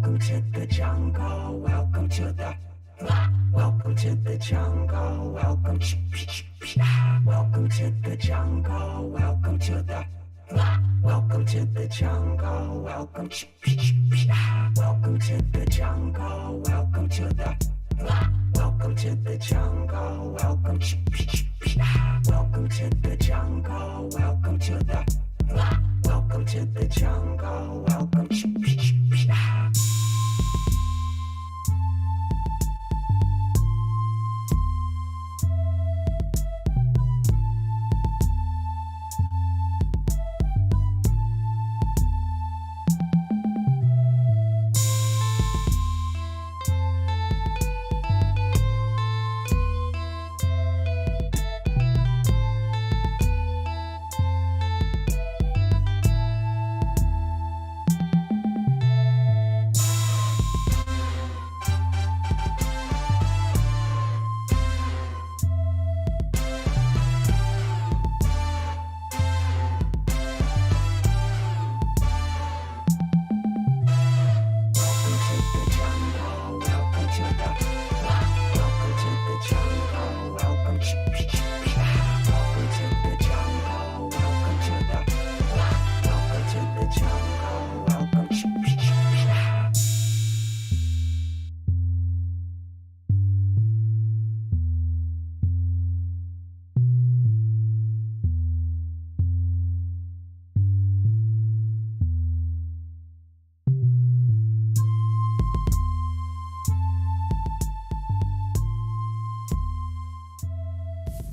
Welcome to the jungle. Welcome to the. Welcome to the jungle. Welcome. Welcome to the jungle. Welcome to the. Welcome to the jungle. Welcome. Welcome to the jungle. Welcome to the. Welcome to the jungle. Welcome. Welcome to the jungle. Welcome to the. Welcome to the jungle. Welcome.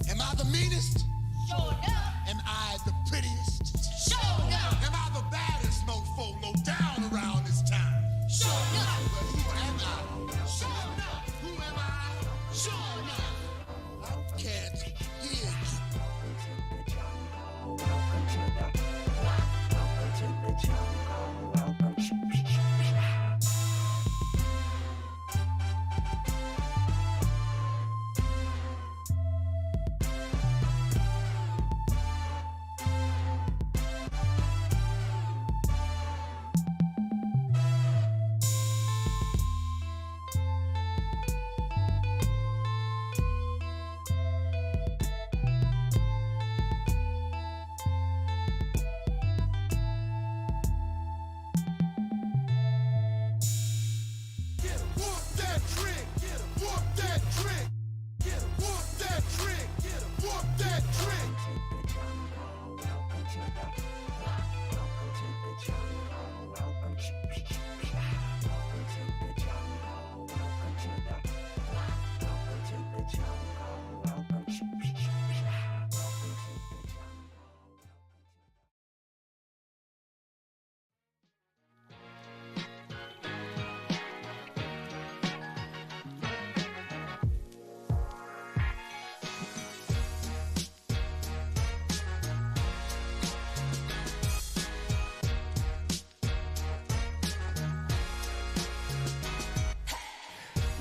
Am I the meanest? Sure enough. Am I the prettiest? Sure enough. Am I the baddest mofo low down around this time? Sure enough. Well, who am I? Sure enough. Who am I? Sure enough. I can't hear you. Welcome to the. Welcome to the jungle. Welcome. Whoop that trick. Whoop that trick. Whoop that trick. Whoop that trick. Welcome to the. Welcome to the jungle. Welcome. Welcome to the jungle. Welcome to the. Welcome to the jungle. Welcome. Welcome to the jungle.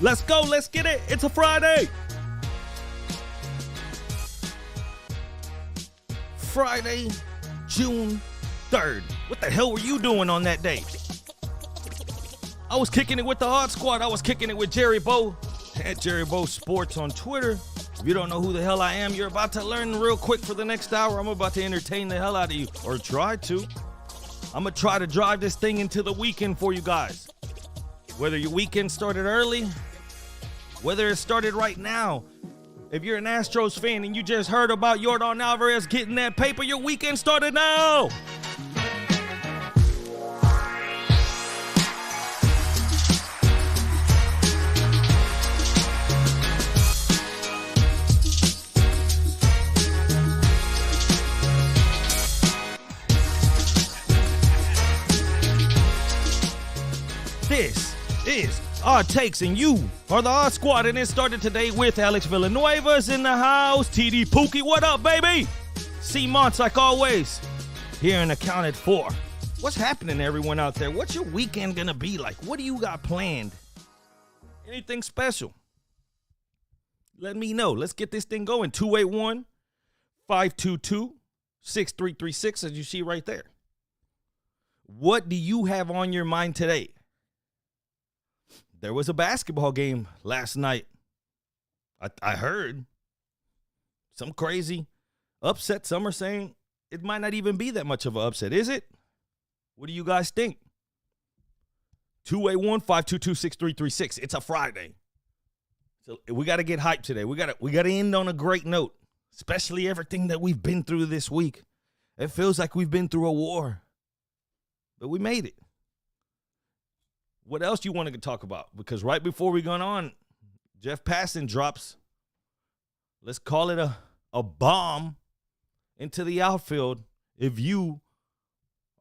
Let's go. Let's get it. It's a Friday. Friday, June 3rd. What the hell were you doing on that day? I was kicking it with the Hard Squad. I was kicking it with Jerry Bow at Jerry Bow Sports on Twitter. If you don't know who the hell I am, you're about to learn real quick for the next hour. I'm about to entertain the hell out of you, or try to. I'm going to try to drive this thing into the weekend for you guys. Whether your weekend started early, whether it started right now. If you're an Astros fan and you just heard about Yordan Alvarez getting that paper, your weekend started now. This is Our Takes, and you are the Odd Squad, and it started today with Alex Villanueva's in the house. TD Pookie, what up, baby? C Monts, like always, here and accounted for. What's happening, everyone out there? What's your weekend gonna be like? What do you got planned? Anything special? Let me know. Let's get this thing going. 281-522-6336, as you see right there. What do you have on your mind today? there was a basketball game last night. I heard some crazy upset. Some are saying it might not even be that much of an upset. Is it? What do you guys think? 281-522-6336. It's a Friday. So we got to get hyped today. We got to end on a great note, especially everything that we've been through this week. It feels like we've been through a war, but we made it. What else you want to talk about? Because right before we got on, Jeff Passan drops, let's call it a bomb into the outfield if you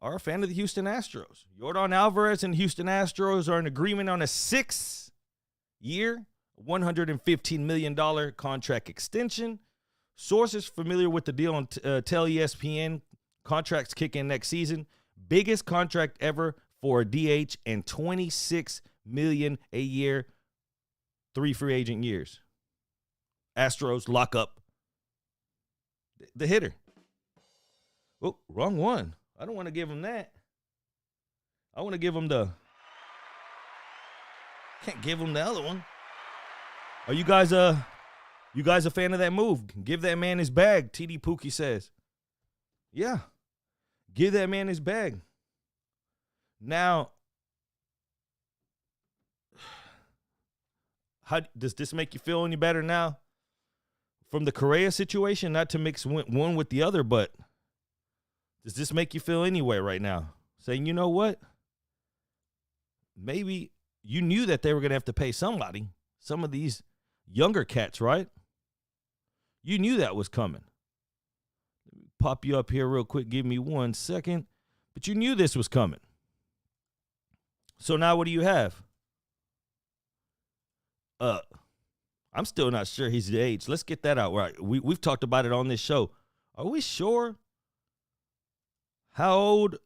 are a fan of the Houston Astros. Yordan Alvarez and Houston Astros are in agreement on a 6-year, $115 million contract extension. Sources familiar with the deal tell ESPN contracts kick in next season. Biggest contract ever for a DH and $26 million a year, 3 free agent years. Astros lock up the hitter. Oh, wrong one. I don't want to give him that. I want to give him can't give him the other one. Are you guys a fan of that move? Give that man his bag, TD Pookie says. Yeah. Give that man his bag. Now, how does this make you feel any better now? From the Correa situation, not to mix one with the other, but does this make you feel anyway right now? Saying, you know what? Maybe you knew that they were going to have to pay somebody, some of these younger cats, right? You knew that was coming. Let me pop you up here real quick. Give me 1 second. But you knew this was coming. So now what do you have? I'm still not sure he's the age. Let's get that out right. We've talked about it on this show. Are we sure how old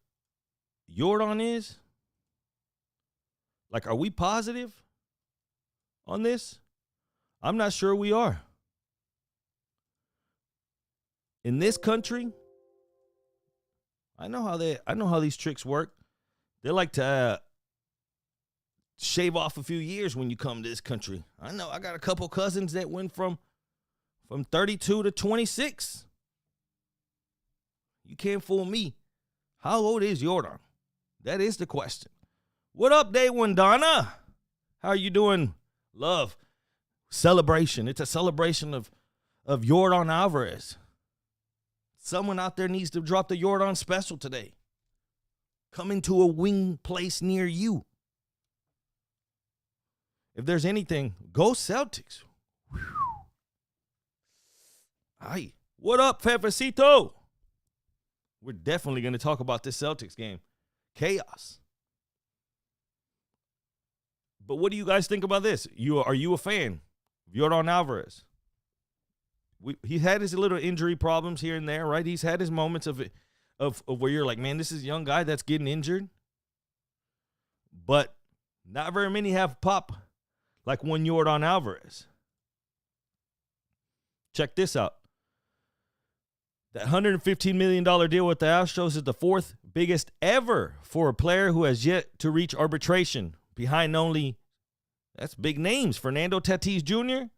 Yordan is? Like, are we positive on this? I'm not sure we are. In this country, I know how these tricks work. They like to shave off a few years when you come to this country. I know I got a couple cousins that went from 32 to 26. You can't fool me. How old is Yordan? That is the question. What up, Day One Donna? How are you doing? Love. Celebration. It's a celebration of Yordan Alvarez. Someone out there needs to drop the Yordan special today. Coming to a wing place near you. If there's anything, go Celtics. Whew. Aye. What up, Fefecito? We're definitely going to talk about this Celtics game. Chaos. But what do you guys think about this? Are you a fan of Yordan Alvarez? He had his little injury problems here and there, right? He's had his moments of where you're like, man, this is a young guy that's getting injured. But not very many have pop like one Yordan Alvarez. Check this out. That $115 million deal with the Astros is the 4th biggest ever for a player who has yet to reach arbitration, behind only, that's big names, Fernando Tatis Jr.,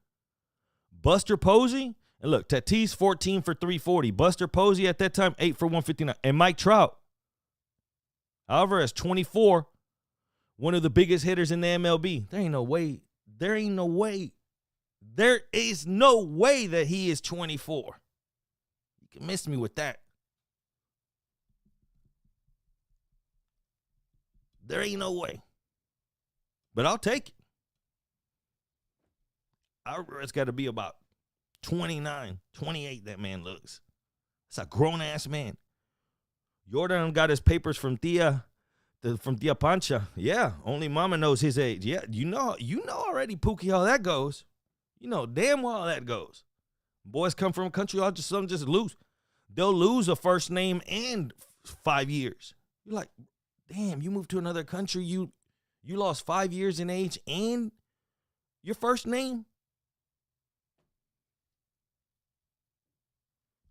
Buster Posey, and look, Tatis 14 for 340, Buster Posey at that time 8 for 159, and Mike Trout. Alvarez 24, one of the biggest hitters in the MLB. There is no way that he is 24. You can miss me with that. There ain't no way. But I'll take it. Alvarez got to be about 29, 28, that man looks. That's a grown-ass man. Yordan got his papers from Tia Pancha. Yeah, only mama knows his age. Yeah, you know already, Pookie, how that goes. You know damn well how that goes. Boys come from a country, some just lose. They'll lose a first name and 5 years. You're like, damn, you moved to another country, you lost 5 years in age and your first name?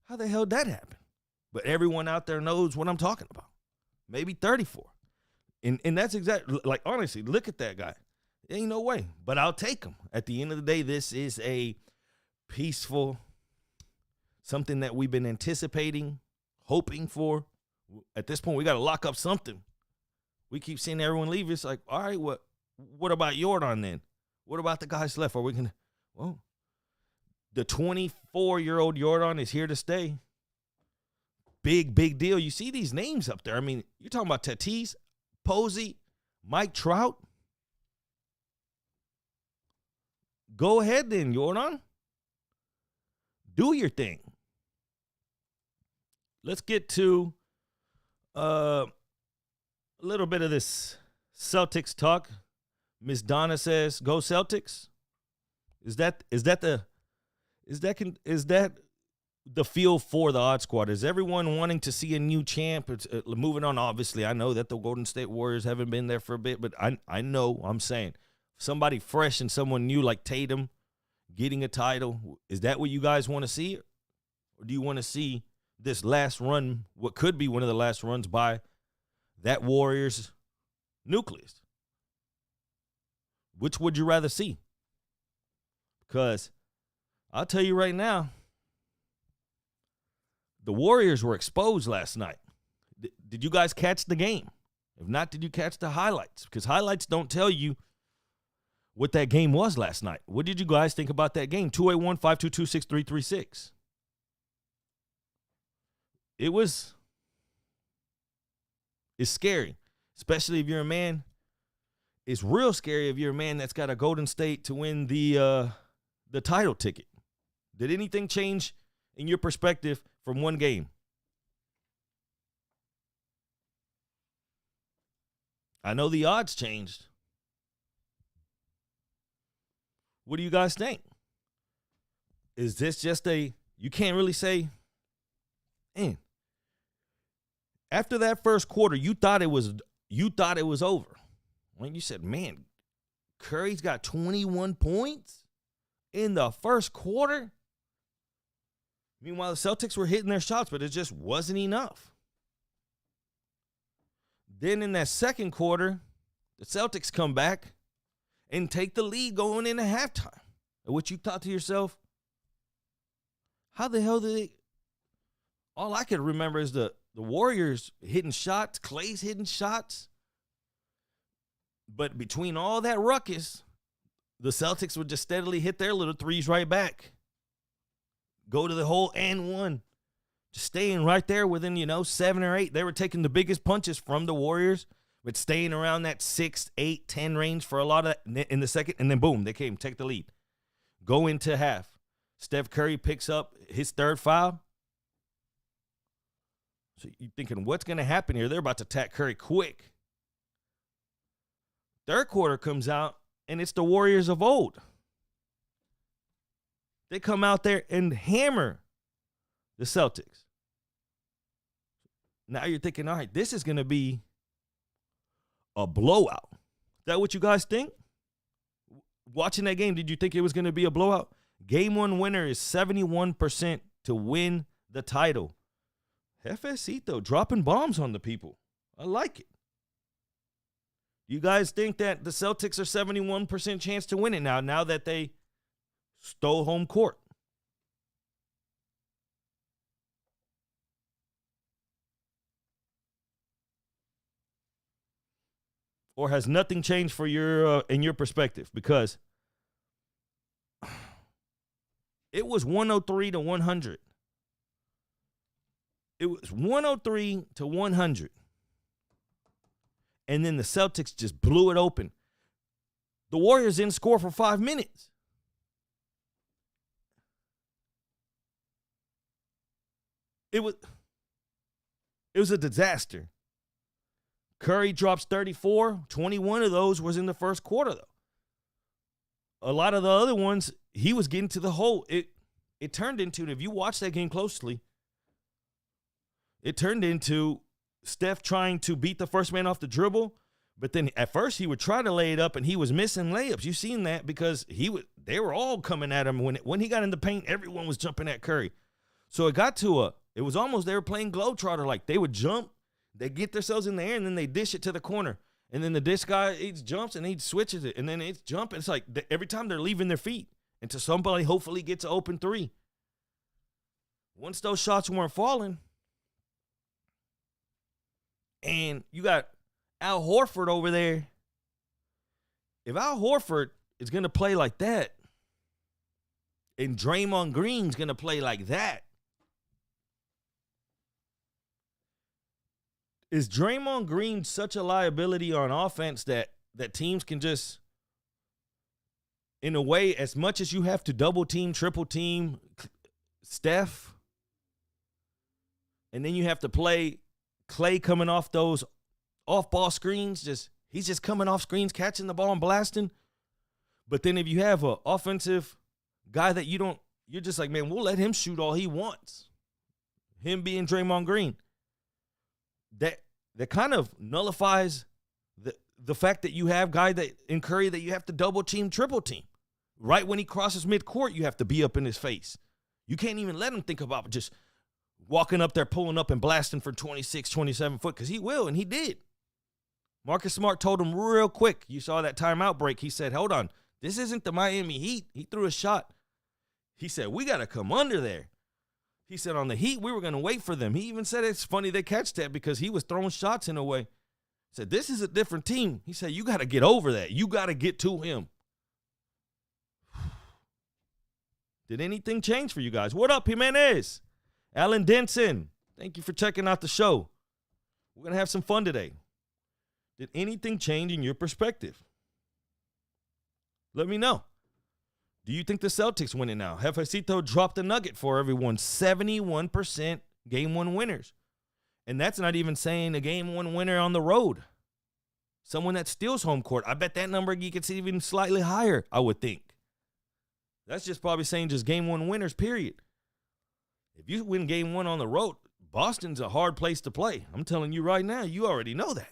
How the hell did that happen? But everyone out there knows what I'm talking about. Maybe 34. And that's exactly, like, honestly, look at that guy. Ain't no way. But I'll take them. At the end of the day, this is a peaceful, something that we've been anticipating, hoping for. At this point, we got to lock up something. We keep seeing everyone leave. It's like, all right, what about Jordan then? What about the guys left? Are we going to, well, the 24-year-old Jordan is here to stay. Big deal. You see these names up there. I mean, you're talking about Tatis, Posey, Mike Trout. Go ahead then, Jordan. Do your thing. Let's get to a little bit of this Celtics talk. Miss Donna says, "Go Celtics." Is that the feel for the Odd Squad? Is everyone wanting to see a new champ? It's, moving on, obviously, I know that the Golden State Warriors haven't been there for a bit, but I'm saying somebody fresh and someone new like Tatum getting a title. Is that what you guys want to see? Or do you want to see this last run, what could be one of the last runs by that Warriors nucleus? Which would you rather see? Because I'll tell you right now, the Warriors were exposed last night. Did you guys catch the game? If not, did you catch the highlights? Because highlights don't tell you what that game was last night. What did you guys think about that game? 281-522-6336. It's scary, especially if you're a man. It's real scary if you're a man that's got a Golden State to win the title ticket. Did anything change in your perspective from one game? I know the odds changed. What do you guys think? Is this just you can't really say, man, after that first quarter, you thought it was over. When you said, man, Curry's got 21 points in the first quarter. Meanwhile, the Celtics were hitting their shots, but it just wasn't enough. Then in that second quarter, the Celtics come back and take the lead going into halftime. And what you thought to yourself, how the hell did they? All I could remember is the Warriors hitting shots, Clay's hitting shots. But between all that ruckus, the Celtics would just steadily hit their little threes right back. Go to the hole and one. Just staying right there within, 7 or 8. They were taking the biggest punches from the Warriors, but staying around that 6, 8, 10 range for a lot of that in the second. And then, boom, they came, take the lead. Go into half. Steph Curry picks up his third foul. So you're thinking, what's going to happen here? They're about to attack Curry quick. Third quarter comes out, and it's the Warriors of old. They come out there and hammer the Celtics. Now you're thinking, all right, this is going to be a blowout. Is that what you guys think? Watching that game, did you think it was going to be a blowout? Game one winner is 71% to win the title. Jefecito dropping bombs on the people. I like it. You guys think that the Celtics are 71% chance to win it now that they stole home court? Or has nothing changed for your in your perspective? Because it was 103 to 100. It was 103 to 100. And then the Celtics just blew it open. The Warriors didn't score for 5 minutes. It was a disaster. Curry drops 34. 21 of those was in the first quarter, though. A lot of the other ones, he was getting to the hole. It turned into, if you watch that game closely, it turned into Steph trying to beat the first man off the dribble, but then at first he would try to lay it up and he was missing layups. You've seen that because they were all coming at him. When he got in the paint, everyone was jumping at Curry. So it got to it was almost they were playing Globetrotter. Like they would jump, they get themselves in the air, and then they dish it to the corner. And then this guy, he jumps and he switches it. And then it's jumping. It's like every time they're leaving their feet until somebody hopefully gets an open three. Once those shots weren't falling, and you got Al Horford over there. If Al Horford is going to play like that, and Draymond Green's going to play like that, is Draymond Green such a liability on offense that teams can just, in a way, as much as you have to double team, triple team Steph, and then you have to play Clay coming off those off-ball screens, he's just coming off screens, catching the ball and blasting. But then if you have an offensive guy that you're just like, man, we'll let him shoot all he wants. Him being Draymond Green. That kind of nullifies the fact that you have guy that in Curry that you have to double team, triple team. Right when he crosses midcourt, you have to be up in his face. You can't even let him think about just walking up there, pulling up and blasting for 26, 27 foot, because he will, and he did. Marcus Smart told him real quick. You saw that timeout break. He said, hold on, this isn't the Miami Heat. He threw a shot. He said, we got to come under there. He said on the Heat, we were going to wait for them. He even said it's funny they catch that because he was throwing shots in a way. He said, this is a different team. He said, you got to get over that. You got to get to him. Did anything change for you guys? What up, Jimenez? Alan Denson, thank you for checking out the show. We're going to have some fun today. Did anything change in your perspective? Let me know. Do you think the Celtics win it now? Jefecito dropped a nugget for everyone. 71% game one winners. And that's not even saying a game one winner on the road. Someone that steals home court. I bet that number you could see even slightly higher, I would think. That's just probably saying just game one winners, period. If you win game one on the road, Boston's a hard place to play. I'm telling you right now, you already know that.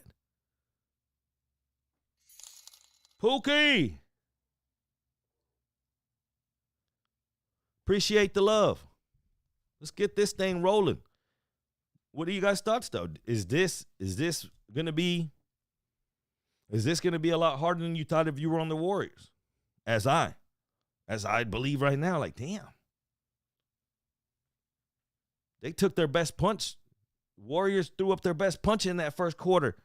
Pookie! Appreciate the love. Let's get this thing rolling. What are you guys' thoughts, though? Is this gonna be a lot harder than you thought if you were on the Warriors? As I believe right now, like, damn. They took their best punch. Warriors threw up their best punch in that first quarter.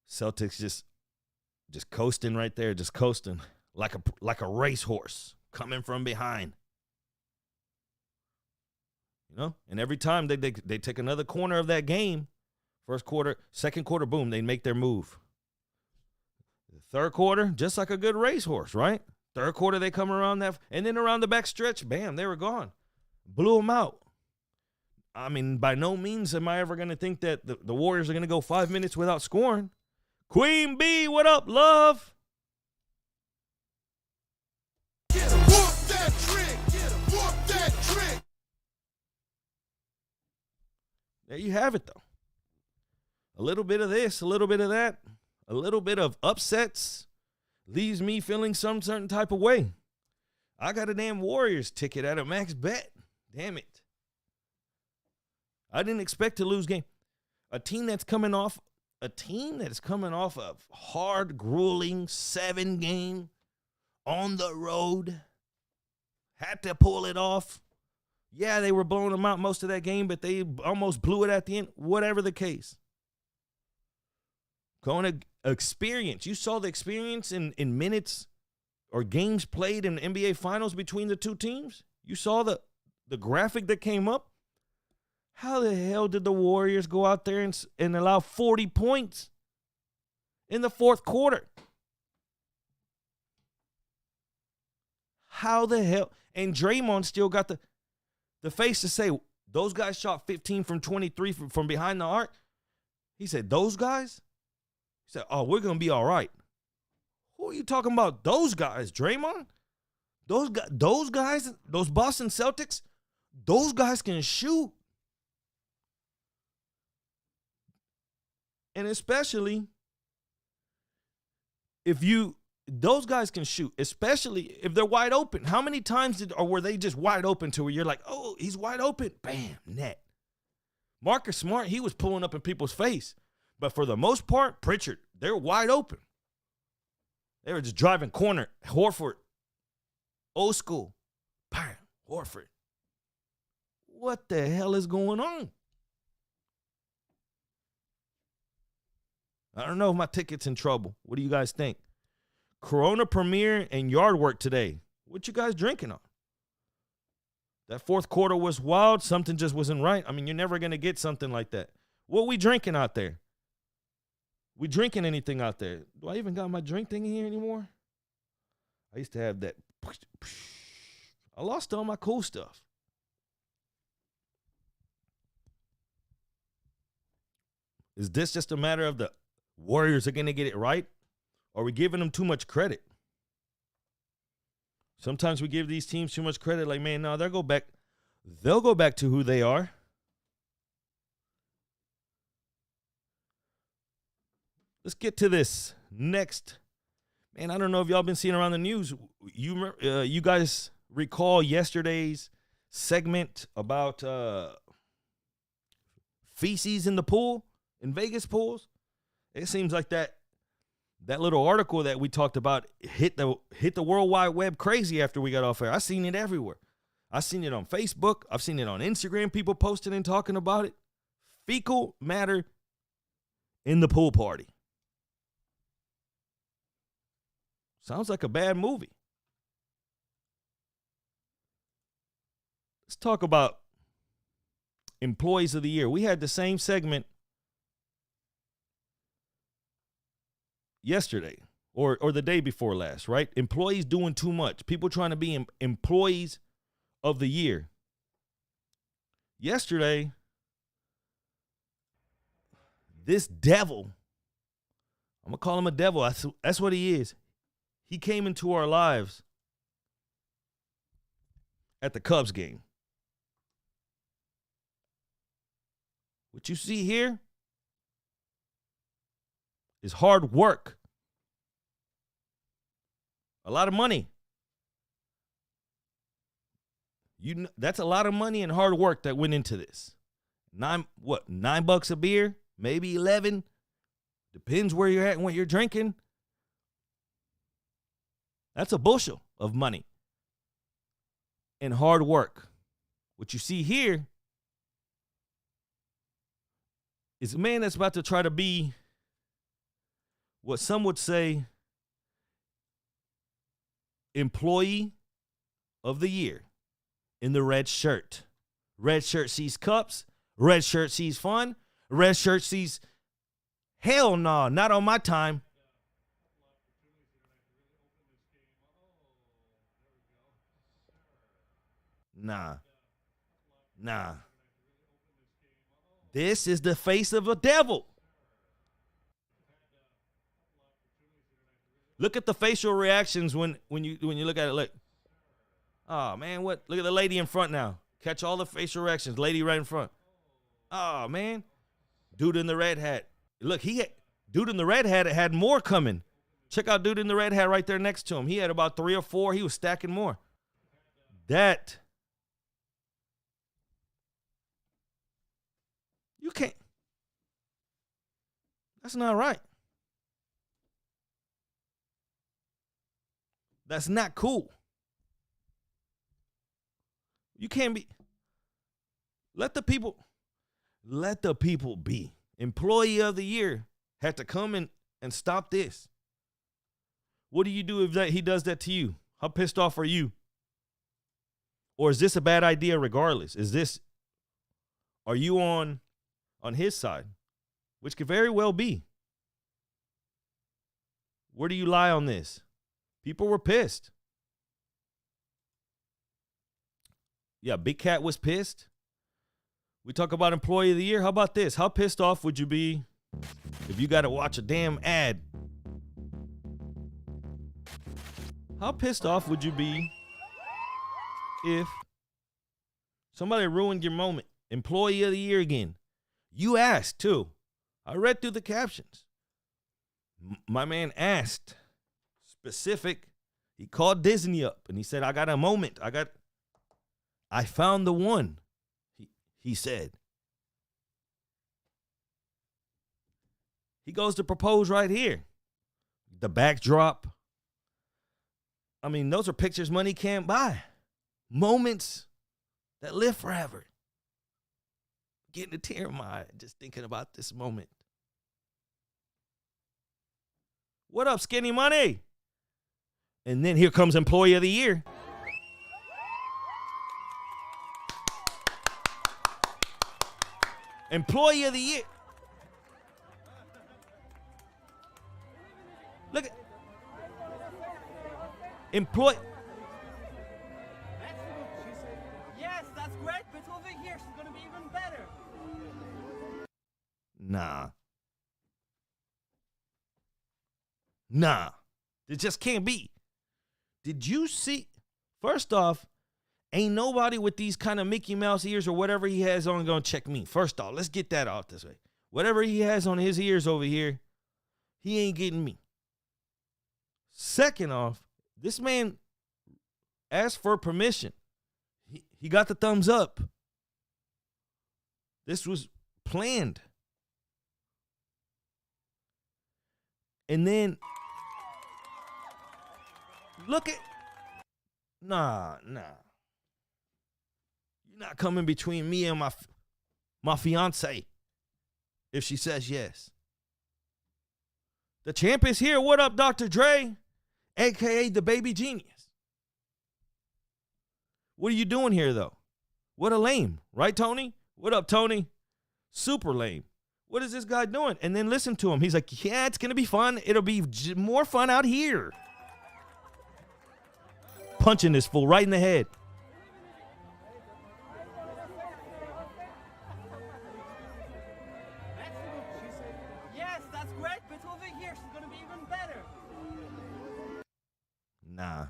Celtics just coasting right there, just coasting like a racehorse coming from behind. You know? And every time they take another corner of that game, first quarter, second quarter, boom, they make their move. The third quarter, just like a good racehorse, right? Third quarter, they come around that, and then around the back stretch, bam, they were gone. Blew them out. I mean, by no means am I ever going to think that the Warriors are going to go 5 minutes without scoring. Queen B, what up, love? Get a whoop that trick. Get a whoop that trick. There you have it, though. A little bit of this, a little bit of that, a little bit of upsets leaves me feeling some certain type of way. I got a damn Warriors ticket at a max bet. Damn it. I didn't expect to lose game. A team that's coming off a hard, grueling 7-game on the road, had to pull it off. Yeah, they were blowing them out most of that game, but they almost blew it at the end, whatever the case. Going to experience. You saw the experience in minutes or games played in the NBA Finals between the two teams? You saw the graphic that came up? How the hell did the Warriors go out there and allow 40 points in the fourth quarter? How the hell? And Draymond still got the face to say, those guys shot 15 from 23 from behind the arc. He said, those guys? He said, oh, we're going to be all right. Who are you talking about? Those guys, Draymond? Those guys, those Boston Celtics, those guys can shoot. And especially those guys can shoot, especially if they're wide open. How many times were they just wide open to where you're like, oh, he's wide open. Bam, net. Marcus Smart, he was pulling up in people's face. But for the most part, Pritchard, they're wide open. They were just driving corner. Horford, old school. Bam, Horford. What the hell is going on? I don't know if my ticket's in trouble. What do you guys think? Corona Premier and yard work today. What you guys drinking on? That fourth quarter was wild. Something just wasn't right. I mean, you're never going to get something like that. What we drinking out there? We drinking anything out there? Do I even got my drink thing in here anymore? I used to have that. I lost all my cool stuff. Is this just a matter of the Warriors are going to get it right? Or are we giving them too much credit? Sometimes we give these teams too much credit. Like, man, no, they'll go back to who they are. Let's get to this next. Man, I don't know if y'all been seeing around the news. You guys recall yesterday's segment about feces in the pool, in Vegas pools? It seems like that little article that we talked about hit the World Wide Web crazy after we got off air. I seen it everywhere. I seen it on Facebook. I've seen it on Instagram. People posting and talking about it. Fecal matter in the pool party. Sounds like a bad movie. Let's talk about employees of the year. We had the same segment yesterday or the day before last, right? Employees doing too much. People trying to be employees of the year. Yesterday, this devil, I'm going to call him a devil. That's what he is. He came into our lives at the Cubs game. What you see here is hard work. A lot of money. That's a lot of money and hard work that went into this. $9 a beer, maybe 11. Depends where you're at and what you're drinking. That's a bushel of money and hard work. What you see here is a man that's about to try to be what some would say employee of the year in the red shirt. Red shirt sees cups. Red shirt sees fun. Red shirt sees hell no, not on my time. Nah. This is the face of a devil. Look at the facial reactions when you look at it. Look. Oh, man, what? Look at the lady in front now. Catch all the facial reactions. Lady right in front. Oh, man. Dude in the red hat. Look, dude in the red hat had more coming. Check out dude in the red hat right there next to him. He had about 3 or 4. He was stacking more. You can't. That's not right. That's not cool. You can't be. Let the people be. Employee of the year had to come in and stop this. What do you do if he does that to you? How pissed off are you? Or is this a bad idea regardless? Are you on his side? Which could very well be. Where do you lie on this? People were pissed. Yeah, Big Cat was pissed. We talk about employee of the year. How about this? How pissed off would you be if you got to watch a damn ad? How pissed off would you be if somebody ruined your moment? Employee of the year again. You asked too. I read through the captions. My man asked specific. He called Disney up and he said, I got a moment. I found the one. He said. He goes to propose right here. The backdrop. I mean, those are pictures money can't buy. Moments that live forever. Getting a tear in my eye just thinking about this moment. What up, Skinny Money? And then here comes Employee of the Year. Employee of the Year. Look at employee. Yes, that's great, but over here she's gonna be even better. Nah. It just can't be. Did you see? First off, ain't nobody with these kind of Mickey Mouse ears or whatever he has on gonna check me. First off, let's get that out this way. Whatever he has on his ears over here, he ain't getting me. Second off, this man asked for permission. He got the thumbs up. This was planned. And then, look at, nah. You're not coming between me and my fiance if she says yes. The champ is here. What up, Dr. Dre? AKA the baby genius. What are you doing here, though? What a lame, right, Tony? What up, Tony? Super lame. What is this guy doing? And then listen to him. He's like, yeah, it's going to be fun. It'll be more fun out here. Punching this fool right in the head. Yes, that's great, but over here she's gonna be even better. Nah.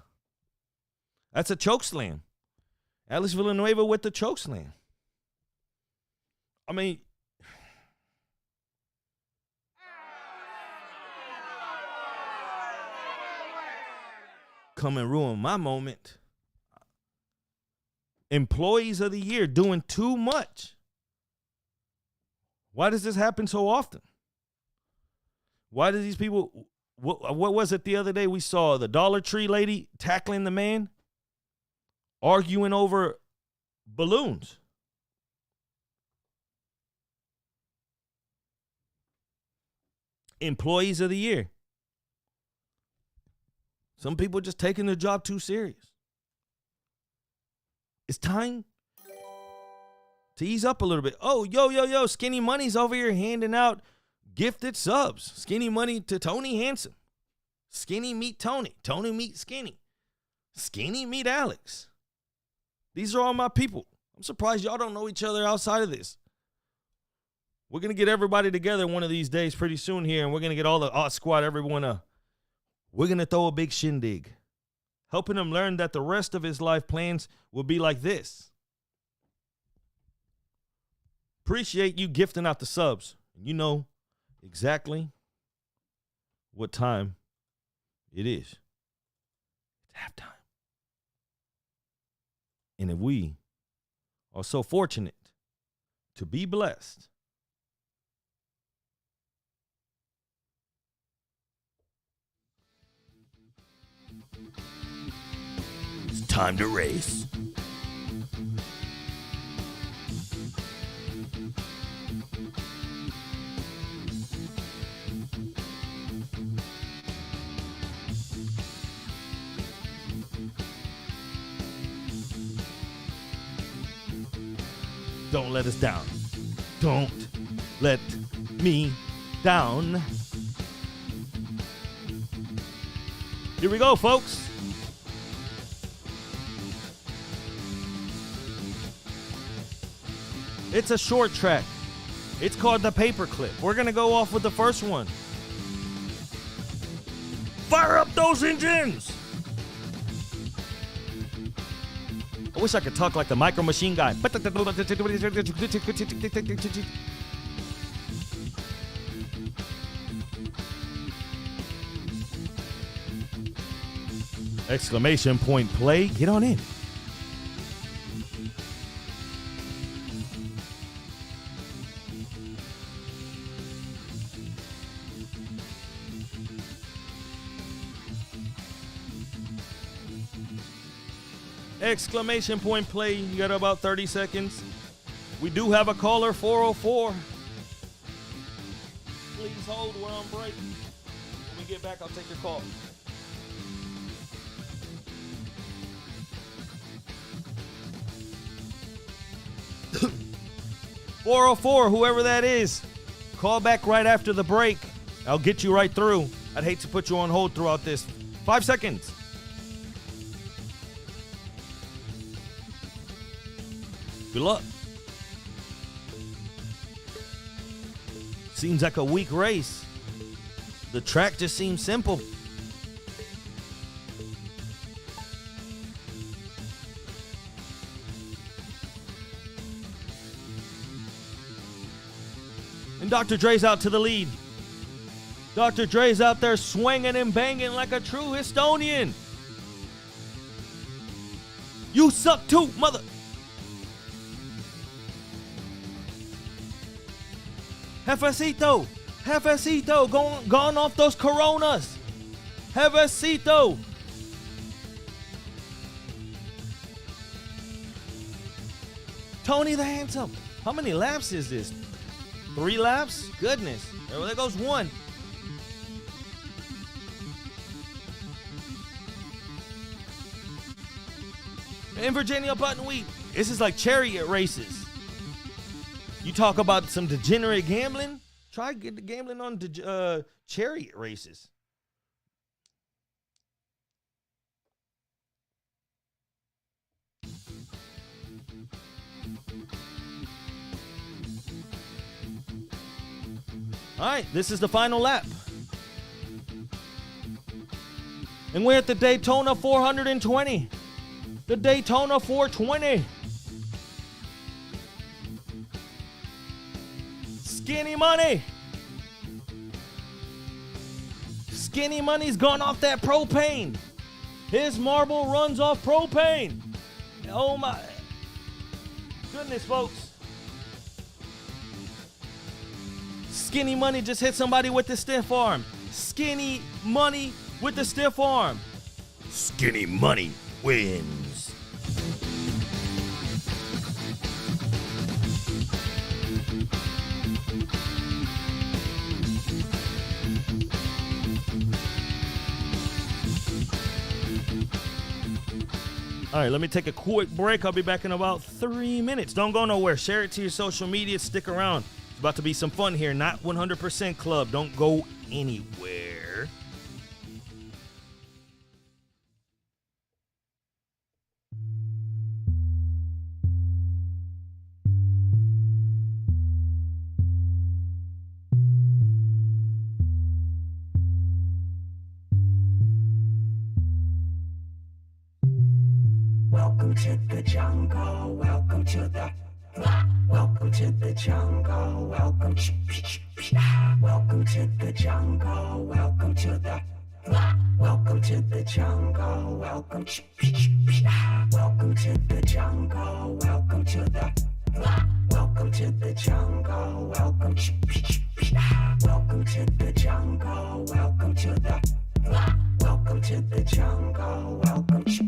That's a choke slam. Alex Villanueva with the choke slam. I mean, come and ruin my moment. Employees of the Year doing too much. Why does this happen so often? Why do these people, what was it the other day we saw the Dollar Tree lady tackling the man, arguing over balloons? Employees of the Year. Some people just taking their job too serious. It's time to ease up a little bit. Oh, yo, Skinny Money's over here handing out gifted subs. Skinny Money to Tony Handsome. Skinny meet Tony. Tony meet Skinny. Skinny meet Alex. These are all my people. I'm surprised y'all don't know each other outside of this. We're going to get everybody together one of these days pretty soon here, and we're going to get all the Odd Squad, everyone. We're going to throw a big shindig, helping him learn that the rest of his life plans will be like this. Appreciate you gifting out the subs. You know exactly what time it is. It's halftime. And if we are so fortunate to be blessed, it's time to race. Don't let us down. Don't let me down. Here we go, folks. It's a short track. It's called the Paperclip. We're going to go off with the first one. Fire up those engines! I wish I could talk like the Micro Machine Guy. Exclamation point play. Get on in. exclamation point play. You got about 30 seconds. We do have a caller, 404. Please hold, we're on break. When we get back, I'll take your call. (404), whoever that is, call back right after the break. I'll get you right through. I'd hate to put you on hold throughout this. 5 seconds. Good luck. Seems like a weak race. The track just seems simple. And Dr. Dre's out to the lead. Dr. Dre's out there swinging and banging like a true Estonian. You suck too, mother. Jefecito, Jefecito, gone off those Coronas. Jefecito. Tony the Handsome. How many laps is this? 3 laps? Goodness. There goes one. In Virginia Buttonwheat, this is like chariot races. You talk about some degenerate gambling? Try get the gambling on chariot races. All right, this is the final lap. And we're at the Daytona 420. The Daytona 420. Skinny Money. Skinny Money's gone off that propane. His marble runs off propane. Oh my goodness, folks. Skinny Money just hit somebody with the stiff arm. Skinny Money with the stiff arm. Skinny Money wins. All right, let me take a quick break. I'll be back in about 3 minutes. Don't go nowhere. Share it to your social media. Stick around. It's about to be some fun here. Not 100% Club. Don't go anywhere. Welcome to the jungle. Welcome to the. Welcome to the jungle. Welcome to. Welcome to the jungle. Welcome to the. Welcome to the jungle. Welcome to. Welcome to the jungle. Welcome to the. Welcome to the jungle. Welcome to. Welcome to the jungle. Welcome to the. Welcome to the jungle. Welcome to.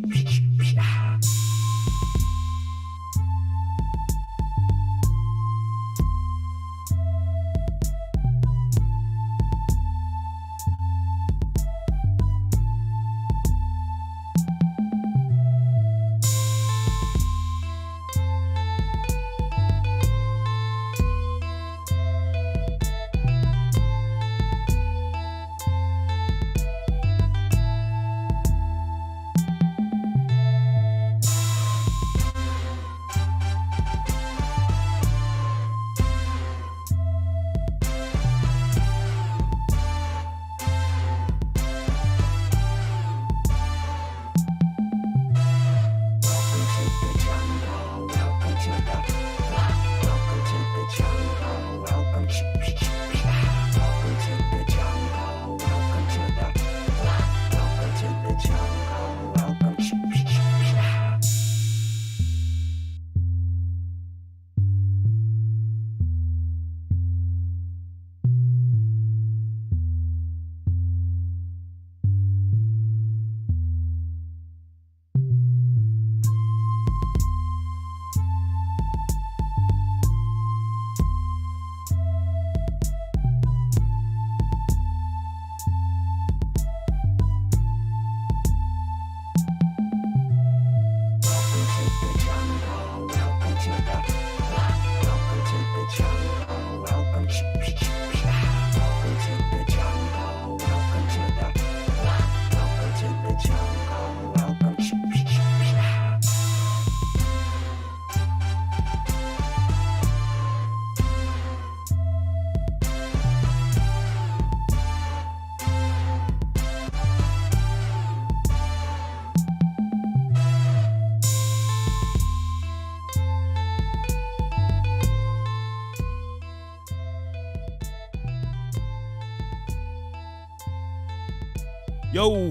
Yo,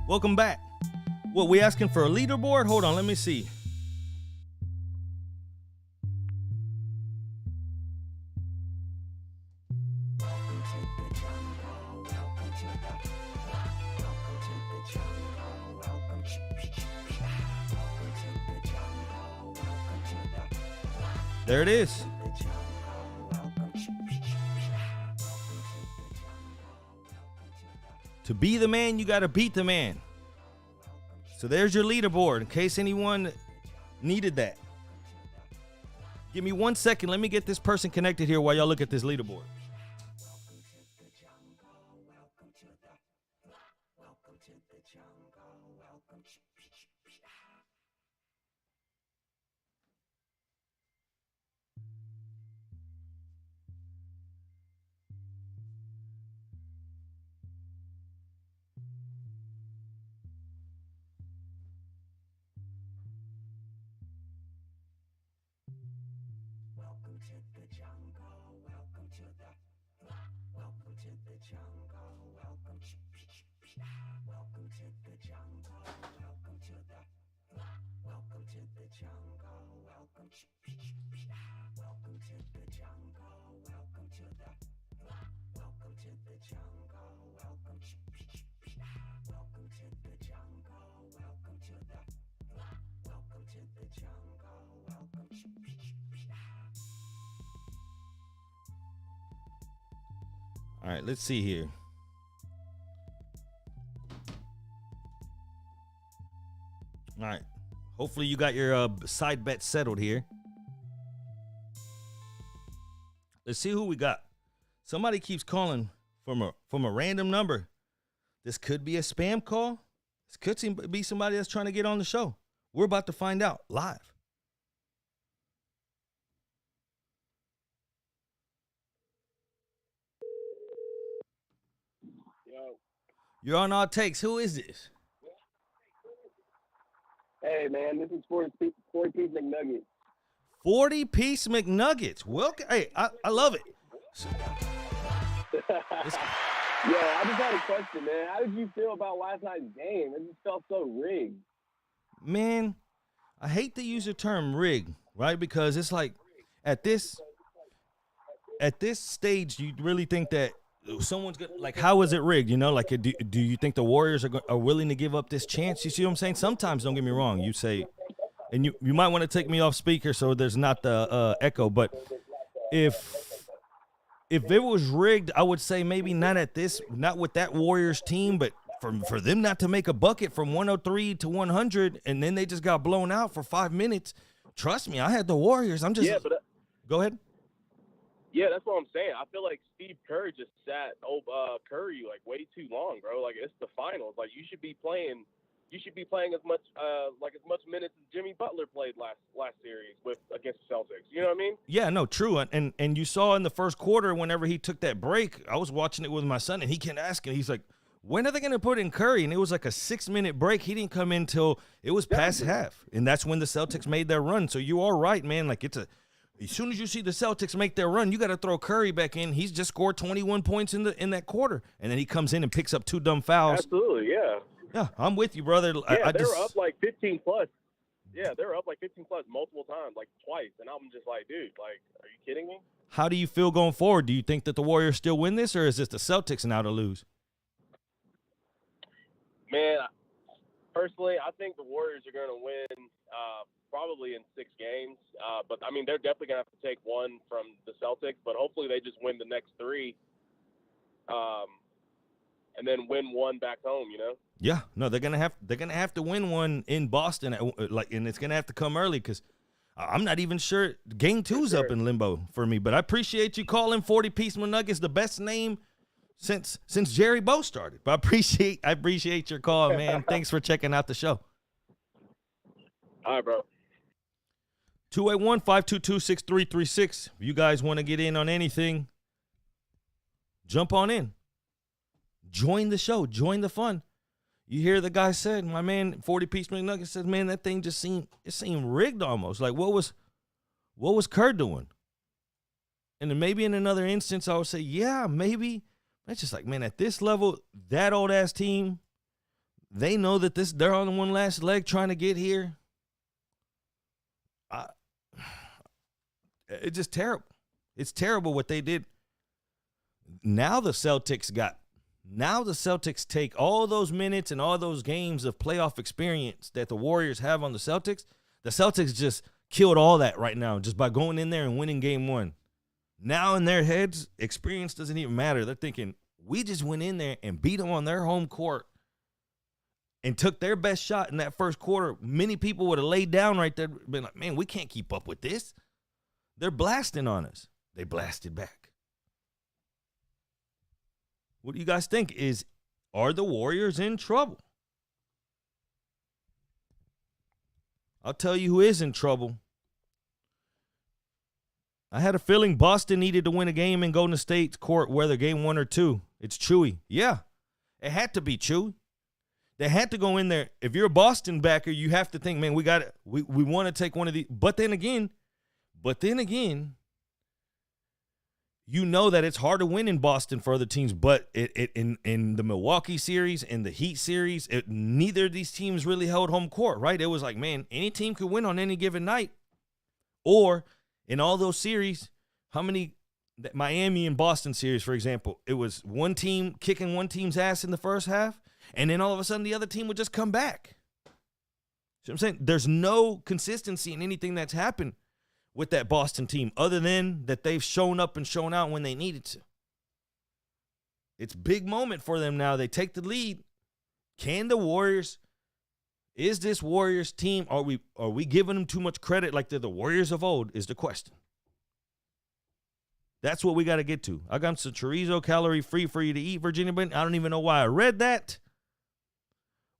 welcome back. What, we asking for a leaderboard? Hold on, let me see. There it is. To be the man, you got to beat the man. So there's your leaderboard in case anyone needed that. Give me 1 second. Let me get this person connected here while y'all look at this leaderboard. Welcome to the jungle. Welcome to the welcome to the jungle. Welcome welcome to the jungle. Welcome to the welcome to the jungle. Welcome welcome to the jungle. Welcome to the welcome to the jungle. Welcome welcome to the jungle. Welcome to the welcome to the jungle. Welcome All right, let's see here. All right. Hopefully you got your side bet settled here. Let's see who we got. Somebody keeps calling from a random number. This could be a spam call. This could be somebody that's trying to get on the show. We're about to find out live. You're on All Takes. Who is this? Hey, man, this is 40-piece McNuggets. 40-piece McNuggets. Welcome. Hey, I love it. Yeah, I just had a question, man. How did you feel about last night's game? It just felt so rigged. Man, I hate to use the term rigged, right? Because it's like at this stage, you really think that someone's good. Like, how is it rigged? You know, like, do you think the Warriors are willing to give up this chance? You see what I'm saying? Sometimes, don't get me wrong, you say, and you might want to take me off speaker so there's not the echo. But if it was rigged, I would say maybe not with that Warriors team, but for them not to make a bucket from 103 to 100, and then they just got blown out for 5 minutes. Trust me, I had the Warriors. I'm just go ahead. Yeah, that's what I'm saying. I feel like Steve Kerr just sat Curry like way too long, bro. Like, it's the finals. Like, you should be playing as much minutes as Jimmy Butler played last series against the Celtics. You know what I mean? Yeah, no, true. And you saw in the first quarter, whenever he took that break, I was watching it with my son, and he kept asking. He's like, when are they going to put in Curry? And it was like a 6-minute break. He didn't come in till it was past half, and that's when the Celtics made their run. So you are right, man. Like, as soon as you see the Celtics make their run, you got to throw Curry back in. He's just scored 21 points in that quarter, and then he comes in and picks up 2 dumb fouls. Absolutely, yeah. Yeah, I'm with you, brother. Yeah, they were up like 15 plus. Yeah, they were up like 15 plus multiple times, like twice, and I'm just like, dude, like, are you kidding me? How do you feel going forward? Do you think that the Warriors still win this, or is this the Celtics now to lose? Man, personally, I think the Warriors are going to win probably in 6 games. But, I mean, they're definitely going to have to take one from the Celtics, but hopefully they just win the next 3 and then win one back home, you know? Yeah, no, they're gonna have to win one in Boston, and it's gonna have to come early because I'm not even sure Game 2's up in limbo for me. But I appreciate you calling 40-piece McNuggets the best name since Jerry Bow started. But I appreciate your call, man. Thanks for checking out the show. All right, bro. 281-522-6336. If you guys want to get in on anything, jump on in. Join the show. Join the fun. You hear the guy said, my man, 40-piece McNuggets said, man, that thing just seemed rigged almost. Like, what was Kerr doing? And then maybe in another instance, I would say, yeah, maybe It's just like, man, at this level, that old ass team, they know that they're on one last leg trying to get here. It's just terrible. It's terrible what they did. Now the Celtics take all those minutes and all those games of playoff experience that the Warriors have on the Celtics. The Celtics just killed all that right now just by going in there and winning game one. Now in their heads, experience doesn't even matter. They're thinking, we just went in there and beat them on their home court and took their best shot in that first quarter. Many people would have laid down right there, been like, man, we can't keep up with this. They're blasting on us. They blasted back. What do you guys think? Are the Warriors in trouble? I'll tell you who is in trouble. I had a feeling Boston needed to win a game in Golden State's court, whether game 1 or 2. It's Chewy. Yeah, it had to be Chewy. They had to go in there. If you're a Boston backer, you have to think, man, we want to take one of these. But then again, you know that it's hard to win in Boston for other teams. But in the Milwaukee series, in the Heat series, neither of these teams really held home court, right? It was like, man, any team could win on any given night. Or in all those series, how many Miami and Boston series, for example, it was one team kicking one team's ass in the first half, and then all of a sudden the other team would just come back. See what I'm saying? There's no consistency in anything that's happened with that Boston team other than that they've shown up and shown out when they needed to. It's a big moment for them now. They take the lead. Can the Warriors, is this Warriors team, are we giving them too much credit like they're the Warriors of old is the question. That's what we got to get to. I got some chorizo calorie-free for you to eat, Virginia, but I don't even know why I read that.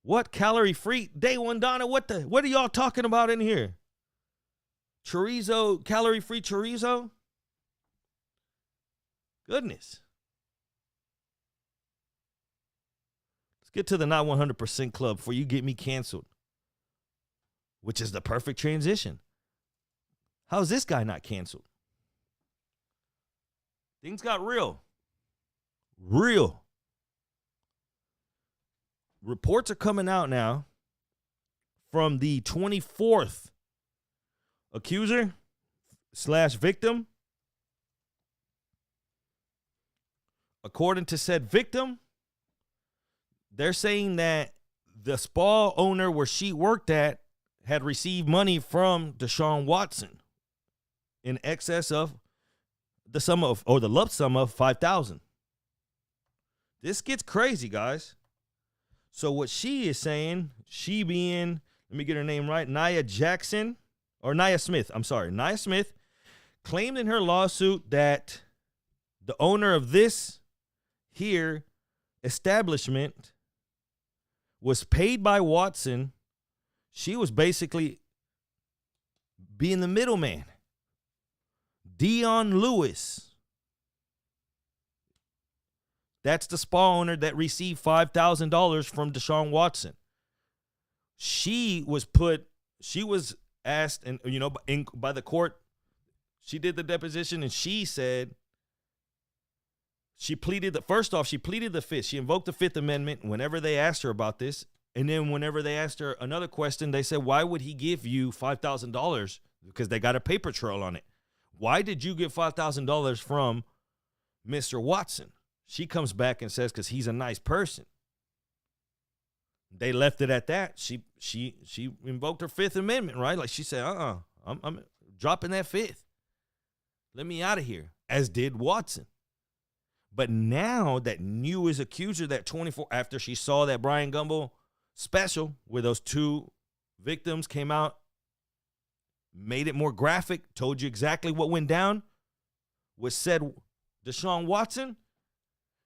What calorie-free? Day one, Donna, what are y'all talking about in here? Chorizo, calorie-free chorizo? Goodness. Let's get to the Not 100% Club before you get me canceled, which is the perfect transition. How's this guy not canceled? Things got real. Real. Reports are coming out now from the 24th accuser / victim. According to said victim, they're saying that the spa owner where she worked at had received money from Deshaun Watson in excess of the lump sum of $5,000. This gets crazy, guys. So what she is saying, she being, let me get her name right, Nia Smith, Nia Smith, claimed in her lawsuit that the owner of this here establishment was paid by Watson. She was basically being the middleman. Dion Lewis. That's the spa owner that received $5,000 from Deshaun Watson. She was asked, and by the court, she did the deposition, and she said she pleaded the Fifth. She invoked the Fifth Amendment whenever they asked her about this, and then whenever they asked her another question, they said, "Why would he give you $5,000?" Because they got a paper trail on it. Why did you get $5,000 from Mr. Watson? She comes back and says, because he's a nice person. They left it at that. She invoked her Fifth Amendment, right? Like she said, I'm dropping that Fifth. Let me out of here, as did Watson. But now that newest accuser, that 24, after she saw that Brian Gumbel special where those two victims came out, made it more graphic, told you exactly what went down, was said Deshaun Watson.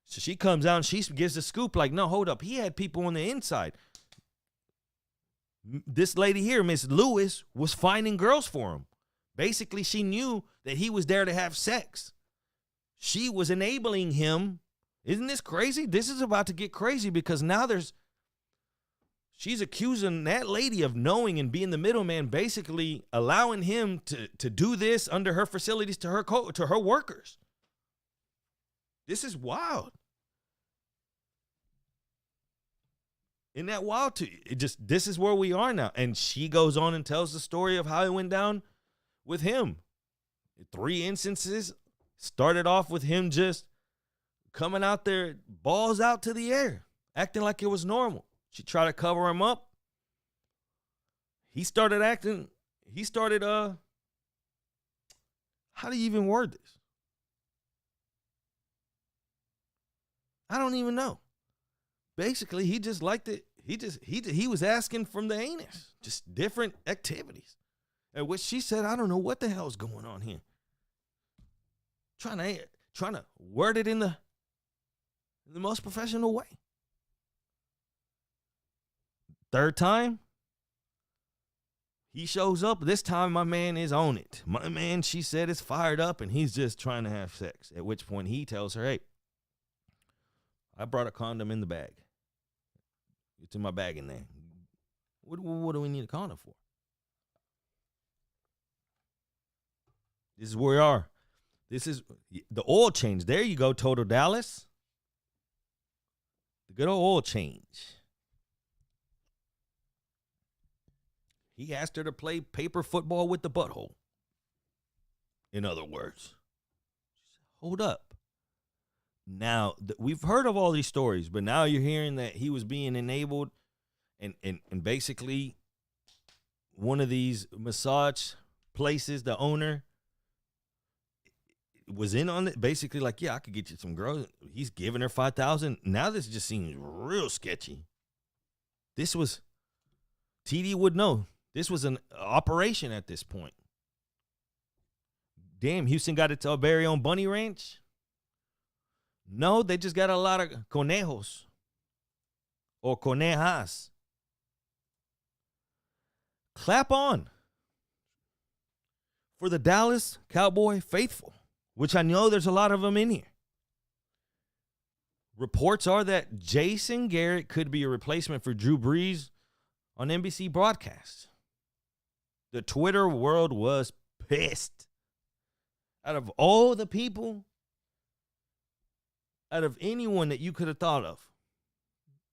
So she comes out and she gives the scoop like, no, hold up. He had people on the inside. This lady here, Miss Lewis, was finding girls for him. Basically, she knew that he was there to have sex. She was enabling him. Isn't this crazy? This is about to get crazy because now she's accusing that lady of knowing and being the middleman, basically allowing him to do this under her facilities to her workers. This is wild. Isn't that wild to you? This is where we are now. And she goes on and tells the story of how it went down with him. 3 instances. Started off with him just coming out there, balls out to the air, acting like it was normal. She tried to cover him up. He started how do you even word this? I don't even know. Basically, he just liked it. He was asking from the anus, just different activities. At which she said, I don't know what the hell's going on here. Trying to word it in the most professional way. Third time, he shows up. This time, my man is on it. My man, she said, is fired up, and he's just trying to have sex. At which point, he tells her, hey, I brought a condom in the bag. It's in my bag in there. What do we need a condom for? This is where we are. This is the oil change. There you go, Total Dallas. The good old oil change. He asked her to play paper football with the butthole. In other words. Hold up. Now, we've heard of all these stories, but now you're hearing that he was being enabled and basically one of these massage places, the owner, was in on it, basically like, yeah, I could get you some girls. He's giving her $5,000. Now this just seems real sketchy. This was, TD would know, this was an operation at this point. Damn, Houston got its very own bunny ranch? No, they just got a lot of conejos or conejas. Clap on for the Dallas Cowboy faithful, which I know there's a lot of them in here. Reports are that Jason Garrett could be a replacement for Drew Brees on NBC broadcast. The Twitter world was pissed. Out of all the people, out of anyone that you could have thought of,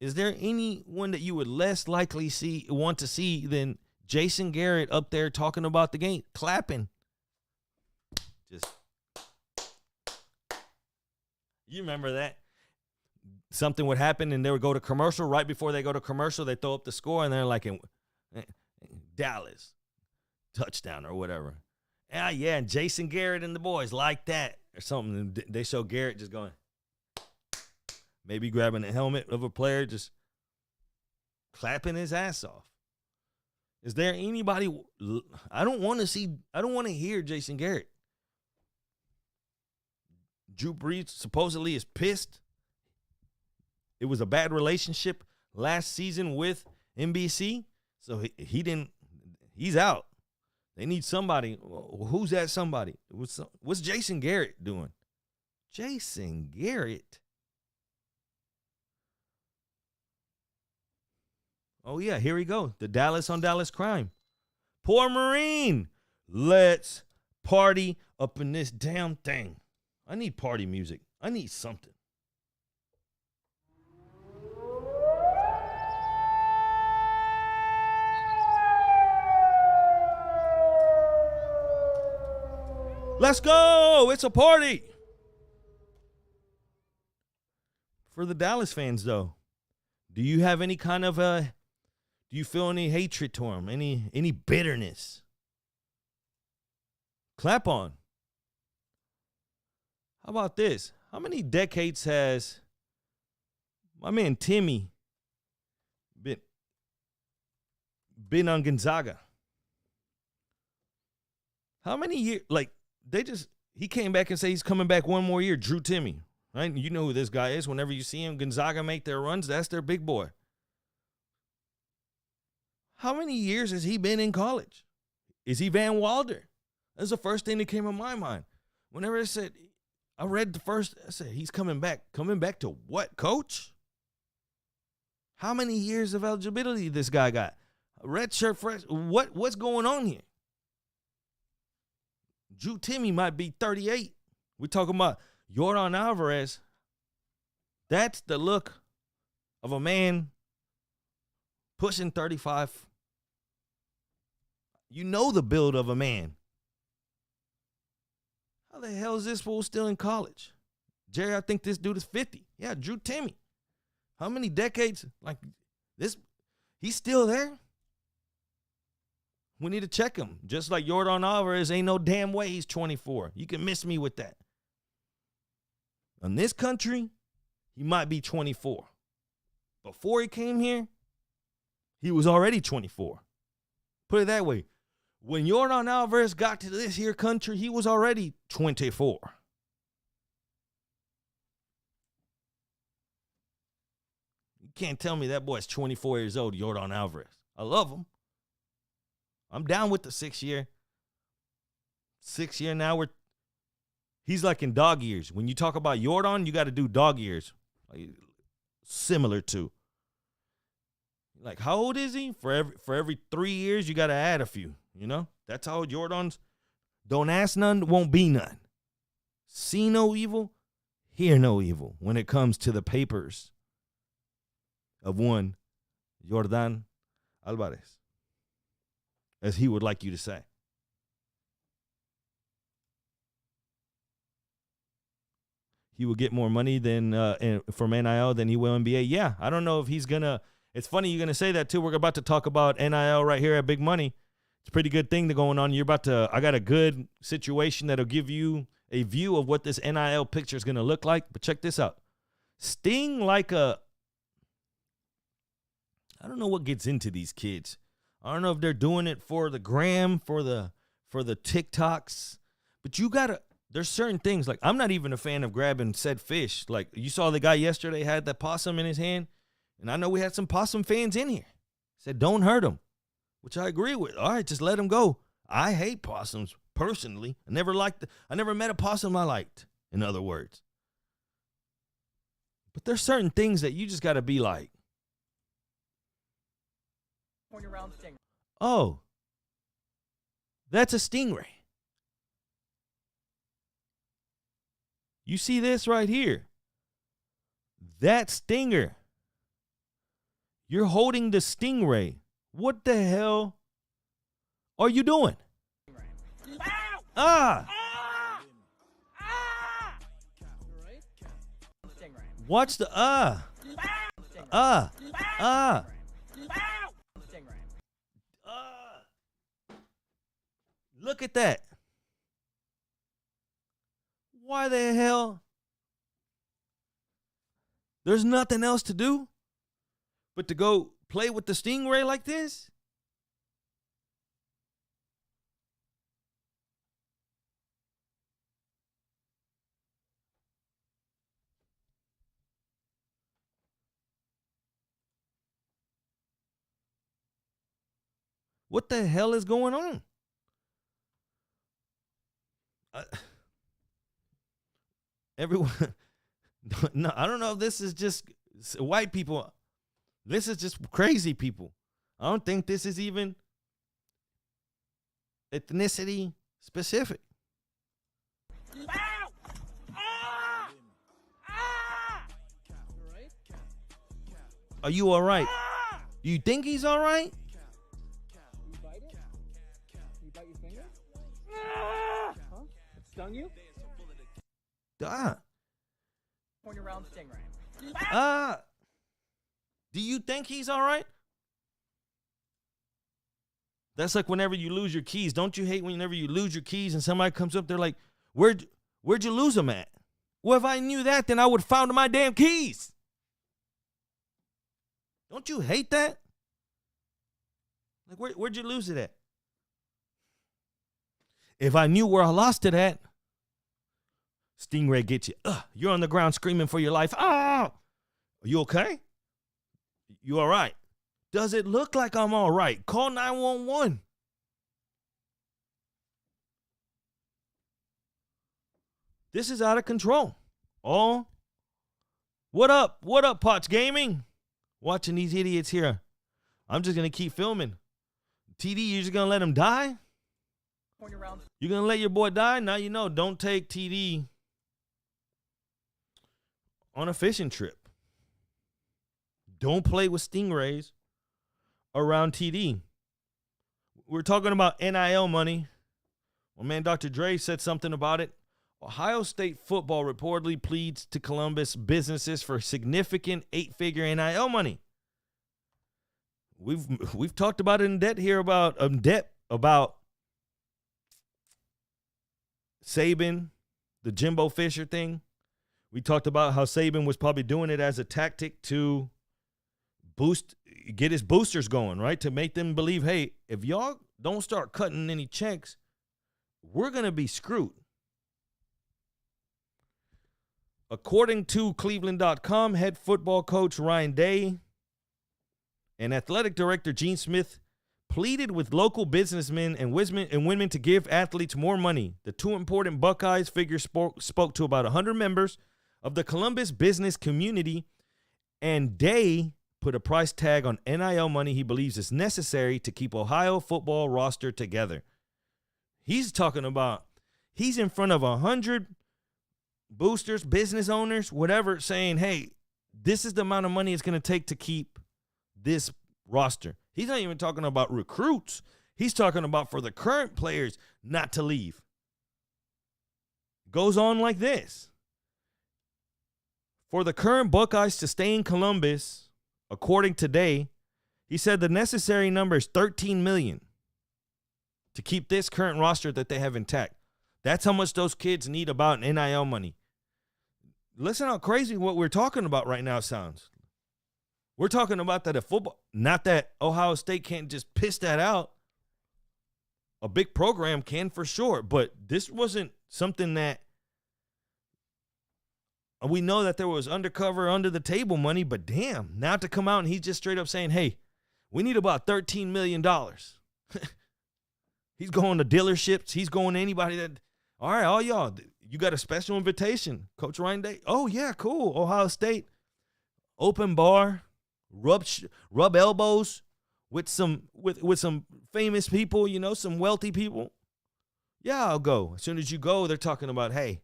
is there anyone that you would less likely want to see than Jason Garrett up there talking about the game, clapping? Just, you remember that? Something would happen and they would go to commercial. Right before they go to commercial, they throw up the score and they're like, Dallas, touchdown or whatever. Yeah, and Jason Garrett and the boys like that or something. And they show Garrett just going, maybe grabbing the helmet of a player, just clapping his ass off. Is there anybody? I don't want to hear Jason Garrett. Drew Brees supposedly is pissed. It was a bad relationship last season with NBC. So he's out. They need somebody. Who's that somebody? What's Jason Garrett doing? Jason Garrett? Oh, yeah, here we go. The Dallas on Dallas crime. Poor Marine. Let's party up in this damn thing. I need party music. I need something. Let's go. It's a party. For the Dallas fans, though, do you have any kind of do you feel any hatred to him? Any bitterness? Clap on. How about this? How many decades has my man Timmy been on Gonzaga? How many years? Like, he came back and said he's coming back one more year. Drew Timmy, right? You know who this guy is. Whenever you see him, Gonzaga make their runs, that's their big boy. How many years has he been in college? Is he Van Wilder? That's the first thing that came in my mind. Whenever I read the first, I said, he's coming back. Coming back to what, coach? How many years of eligibility this guy got? Red shirt fresh. What's going on here? Drew Timmy might be 38. We're talking about Yordan Alvarez. That's the look of a man pushing 35. You know the build of a man. How the hell is this fool still in college? Jerry, I think this dude is 50. Yeah, Drew Timmy. How many decades? Like this, he's still there? We need to check him. Just like Yordan Alvarez, ain't no damn way he's 24. You can miss me with that. In this country, he might be 24. Before he came here, he was already 24. Put it that way. When Yordan Alvarez got to this here country, he was already 24. You can't tell me that boy's 24 years old, Yordan Alvarez. I love him. I'm down with the 6 year. 6 year now, he's like in dog years. When you talk about Yordan, you got to do dog years. Like, similar to. Like, how old is he? For every 3 years, you got to add a few. You know? That's how Jordan's. Don't ask none, won't be none. See no evil, hear no evil when it comes to the papers of one Yordan Alvarez, as he would like you to say. He will get more money than from NIL than he will NBA. Yeah, I don't know if he's going to. It's funny you're going to say that, too. We're about to talk about NIL right here at Big Money. It's a pretty good thing going on. I got a good situation that'll give you a view of what this NIL picture is going to look like. But check this out. Sting like I don't know what gets into these kids. I don't know if they're doing it for the gram, for the TikToks. But there's certain things. Like, I'm not even a fan of grabbing said fish. Like, you saw the guy yesterday had that possum in his hand. And I know we had some possum fans in here. Said, don't hurt him. Which I agree with. All right, just let him go. I hate possums, personally. I never met a possum I liked, in other words. But there's certain things that you just got to be like, oh, that's a stingray. You see this right here? That stinger. You're holding the stingray. What the hell are you doing? Ah! Watch the Look at that. Why the hell? There's nothing else to do but to go play with the stingray like this? What the hell is going on? Everyone, no, I don't know if this is just white people. This is just crazy people. I don't think this is even ethnicity specific. Are you all right? Do you think he's all right? You bite it? You bite your finger? Huh? It stung you? Point around stingray. Do you think he's all right? That's like whenever you lose your keys. Don't you hate whenever you lose your keys and somebody comes up, they're like, where'd you lose them at? Well, if I knew that, then I would have found my damn keys. Don't you hate that? Like, where'd you lose it at? If I knew where I lost it at, stingray gets you. You're on the ground screaming for your life. Ah! Are you okay? You all right? Does it look like I'm all right? Call 911. This is out of control. Oh, what up? What up, Potts Gaming? Watching these idiots here. I'm just going to keep filming. TD, you're just going to let him die? You're going to let your boy die? Now you know, don't take TD on a fishing trip. Don't play with stingrays. around TD. We're talking about NIL money. Well, man, Dr. Dre said something about it. Ohio State football reportedly pleads to Columbus businesses for significant 8-figure NIL money. We've talked about it in depth here about Saban, the Jimbo Fisher thing. We talked about how Saban was probably doing it as a tactic to get his boosters going, right? To make them believe, hey, if y'all don't start cutting any checks, we're going to be screwed. According to Cleveland.com, head football coach Ryan Day and athletic director Gene Smith pleaded with local businessmen and women to give athletes more money. The two important Buckeyes figures spoke to about 100 members of the Columbus business community, and Day put a price tag on NIL money he believes is necessary to keep Ohio football roster together. He's talking about, he's in front of 100 boosters, business owners, whatever, saying, hey, this is the amount of money it's going to take to keep this roster. He's not even talking about recruits. He's talking about for the current players not to leave. Goes on like this. For the current Buckeyes to stay in Columbus, according to Day, he said the necessary number is $13 million to keep this current roster that they have intact. That's how much those kids need about NIL money. Listen how crazy what we're talking about right now sounds. We're talking about that at football. Not that Ohio State can't just piss that out. A big program can for sure, but this wasn't something that we know that there was undercover, under the table money, but damn, now to come out and he's just straight up saying, hey, we need about $13 million. He's going to dealerships. He's going to anybody that, all right, all y'all, you got a special invitation. Coach Ryan Day. Oh, yeah, cool. Ohio State, open bar. Rub elbows with some famous people, you know, some wealthy people. Yeah, I'll go. As soon as you go, they're talking about, hey,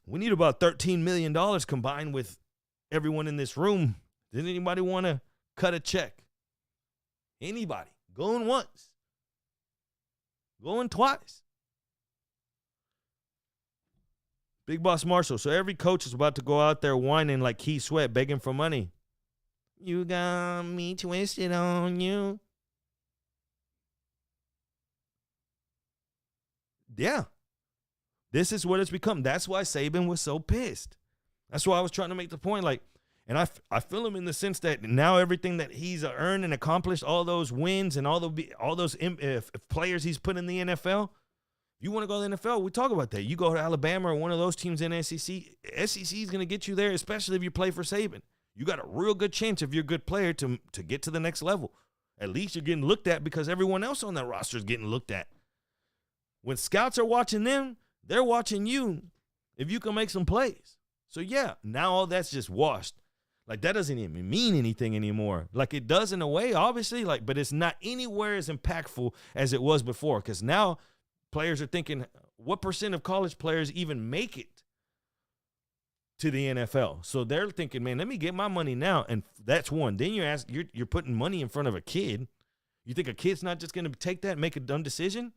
we need about $13 million combined with everyone in this room. Does anybody want to cut a check? Anybody? Going once. Going twice. Big Boss Marshall. So every coach is about to go out there whining like Keith Sweat, begging for money. You got me twisted on you. Yeah. This is what it's become. That's why Saban was so pissed. That's why I was trying to make the point. Like, and I feel him in the sense that now everything that he's earned and accomplished, all those wins and all those players he's put in the NFL. You want to go to the NFL, we talk about that. You go to Alabama or one of those teams in SEC. SEC is going to get you there, especially if you play for Saban. You got a real good chance if you're a good player to get to the next level. At least you're getting looked at because everyone else on that roster is getting looked at. When scouts are watching them, they're watching you if you can make some plays. So, yeah, now all that's just washed. Like, that doesn't even mean anything anymore. Like, it does in a way, obviously, like, but it's not anywhere as impactful as it was before because now players are thinking, what percent of college players even make it to the NFL? So they're thinking, man, let me get my money now. And that's one. Then you're putting money in front of a kid. You think a kid's not just going to take that and make a dumb decision?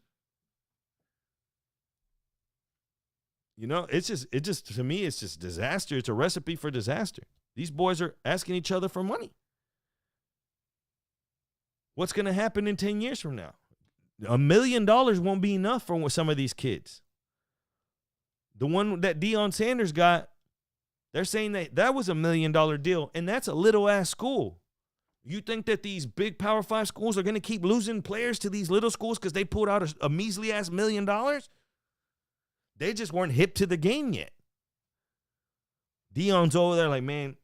You know, it just to me, it's just disaster. It's a recipe for disaster. These boys are asking each other for money. What's going to happen in 10 years from now? $1 million won't be enough for some of these kids. The one that Deion Sanders got, they're saying that was $1 million deal, and that's a little-ass school. You think that these big Power 5 schools are going to keep losing players to these little schools because they pulled out a measly-ass $1 million? They just weren't hip to the game yet. Deion's over there like, man,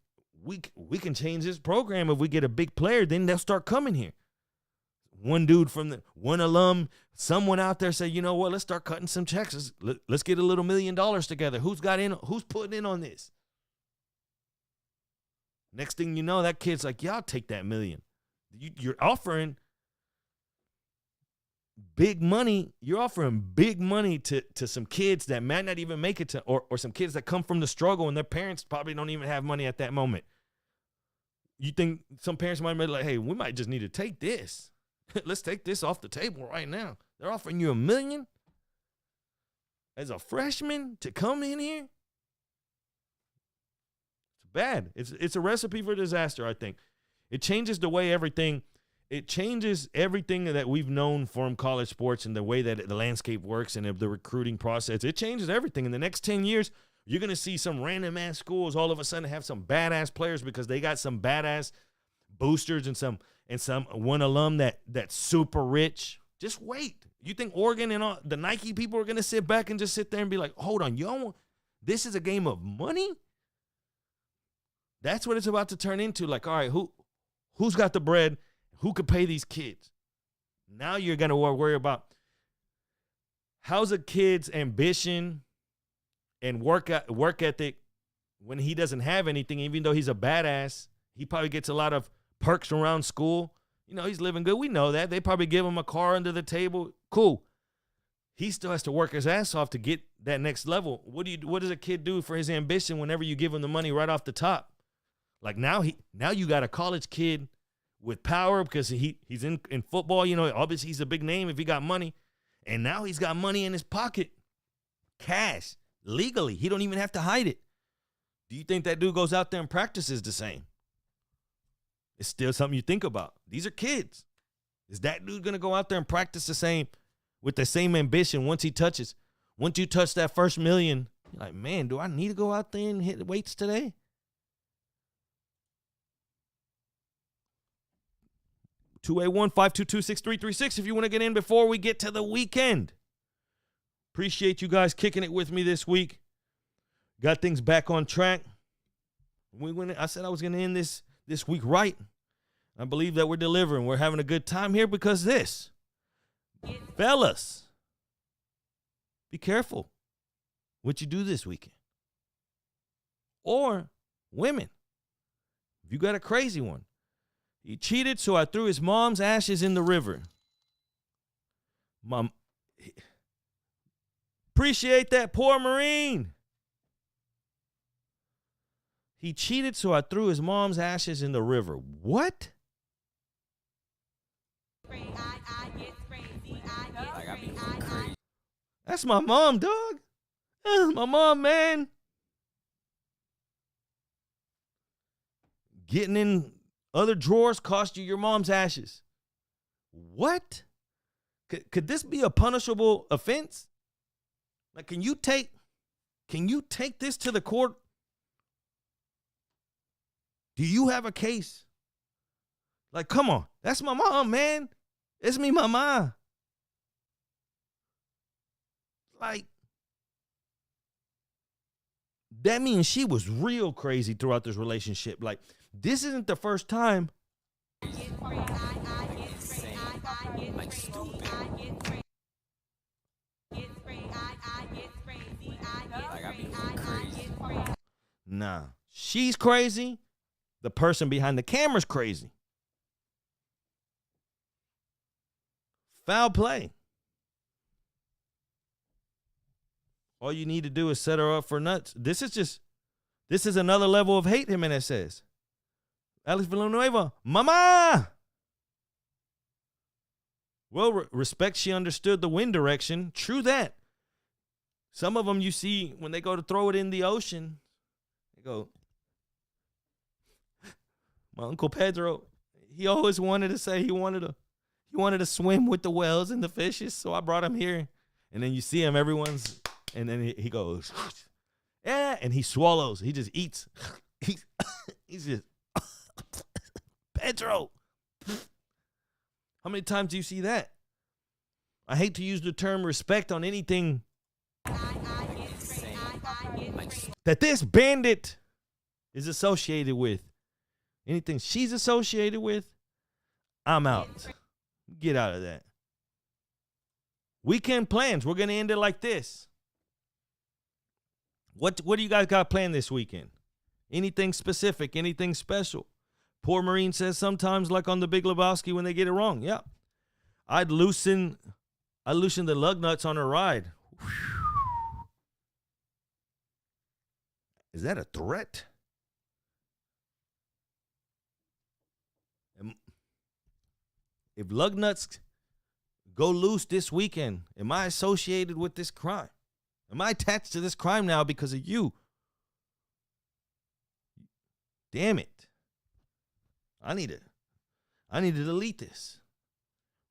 we can change this program if we get a big player, then they'll start coming here. One dude from one alum, someone out there say, you know what, let's start cutting some checks. Let's get a little $1 million together. Who's putting in on this? Next thing you know, that kid's like, yeah, I'll take that $1 million. You're offering big money. You're offering big money to some kids that might not even make it to, or some kids that come from the struggle and their parents probably don't even have money at that moment. you think some parents might be like, hey, we might just need to take this. Let's take this off the table right now. They're offering you $1 million as a freshman to come in here. It's bad. It's a recipe for disaster, I think. It changes the way everything that we've known from college sports and the way that the landscape works and the recruiting process. It changes everything. In the next 10 years, you're going to see some random ass schools all of a sudden have some badass players because they got some badass boosters and some one alum that's super rich. Just wait. You think Oregon and all the Nike people are going to sit back and just sit there and be like, hold on, y'all, this is a game of money? That's what it's about to turn into. Like, all right, who's got the bread? Who could pay these kids? Now you're going to worry about how's a kid's ambition and work ethic when he doesn't have anything, even though he's a badass. He probably gets a lot of perks around school. You know, he's living good. We know that. They probably give him a car under the table. Cool. He still has to work his ass off to get that next level. What does a kid do for his ambition whenever you give him the money right off the top? Like now you got a college kid with power because he's in football. You know, obviously he's a big name if he got money. And now he's got money in his pocket. Cash. Legally. He don't even have to hide it. Do you think that dude goes out there and practices the same? It's still something you think about. These are kids. Is that dude going to go out there and practice the same with the same ambition once you touch that first $1 million? You're like, man, do I need to go out there and hit weights today? (281-522-6336) if you want to get in before we get to the weekend. Appreciate you guys kicking it with me this week. Got things back on track. I said I was going to end this week right. I believe that we're delivering. We're having a good time here because this. Fellas, be careful what you do this weekend. Or women, if you got a crazy one. He cheated, so I threw his mom's ashes in the river. Appreciate that, poor Marine. He cheated, so I threw his mom's ashes in the river. What? That's my mom, dog. That's my mom, man. Getting in other drawers cost you your mom's ashes. What? Could this be a punishable offense? Like, can you take this to the court? Do you have a case? Like, come on. That's my mom, man. It's me, mama. Like, that means she was real crazy throughout this relationship. Like, this isn't the first time. Nah, she's crazy. The person behind the camera's crazy. Foul play. All you need to do is set her up for nuts. This is another level of hate, Jimenez says. Alex Villanueva, mama! Well, respect she understood the wind direction. True that. Some of them you see when they go to throw it in the ocean, they go, my Uncle Pedro, he always wanted to say he wanted to swim with the whales and the fishes, so I brought him here. And then you see him, and then he goes, yeah, and he swallows. He just eats. He's just, Pedro. How many times do you see that? I hate to use the term respect on anything that this bandit is associated with. Anything she's associated with, I'm out. Get out of that. Weekend plans. We're going to end it like this. What do you guys got planned this weekend? Anything specific? Anything special? Poor Marine says sometimes like on the Big Lebowski when they get it wrong. Yeah. I'd loosen the lug nuts on a ride. Whew. Is that a threat? if lug nuts go loose this weekend, am I associated with this crime? Am I attached to this crime now because of you? Damn it. I need to delete this.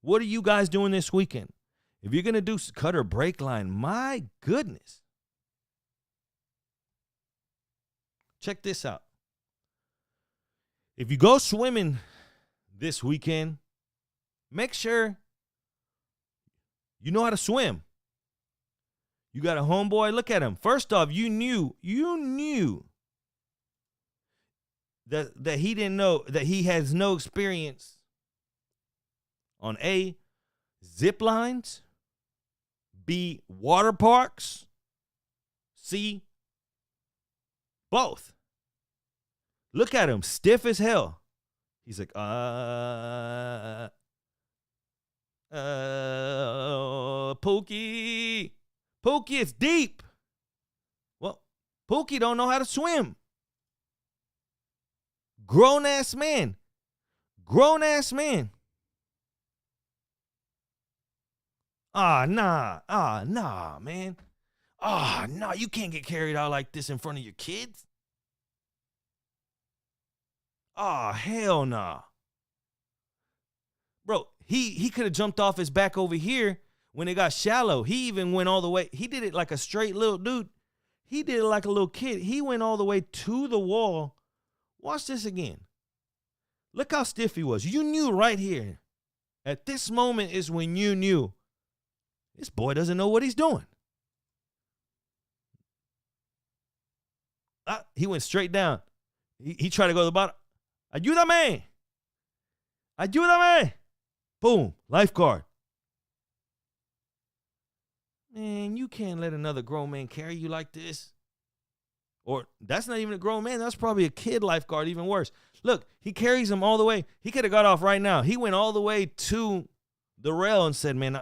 What are you guys doing this weekend? If you're going to do cut or break line, my goodness. Check this out. If you go swimming this weekend, make sure you know how to swim. You got a homeboy, look at him. First off, you knew that he didn't know, that he has no experience on A, zip lines, B, water parks, C, both. Look at him, stiff as hell. He's like, Pookie, it's deep. Well, Pookie don't know how to swim. Grown-ass man. Nah, man. Nah, you can't get carried out like this in front of your kids. Hell nah. Bro, he could have jumped off his back over here when it got shallow. He even went all the way. He did it like a straight little dude. He did it like a little kid. He went all the way to the wall. Watch this again. Look how stiff he was. You knew right here. At this moment is when you knew this boy doesn't know what he's doing. He went straight down. He tried to go to the bottom. Ayúdame. Boom. Lifeguard. Man, you can't let another grown man carry you like this. Or that's not even a grown man. That's probably a kid lifeguard, even worse. Look, he carries him all the way. He could have got off right now. He went all the way to the rail and said, man, I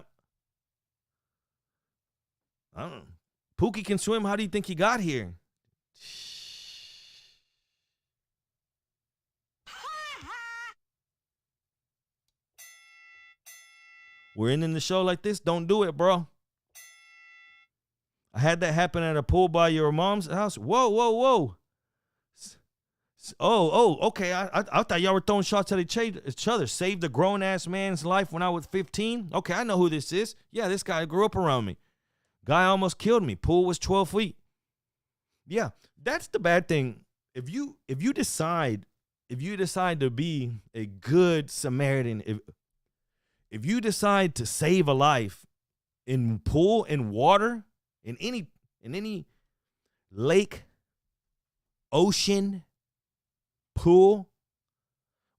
don't know. Pookie can swim. How do you think he got here? We're ending the show like this. Don't do it, bro. I had that happen at a pool by your mom's house. Whoa. Oh, okay. I thought y'all were throwing shots at each other. Saved a grown-ass man's life when I was 15. Okay, I know who this is. Yeah, this guy grew up around me. Guy almost killed me. Pool was 12 feet. Yeah, that's the bad thing. If you decide to be a good Samaritan, if you decide to save a life in pool, in water, in any lake, ocean, pool,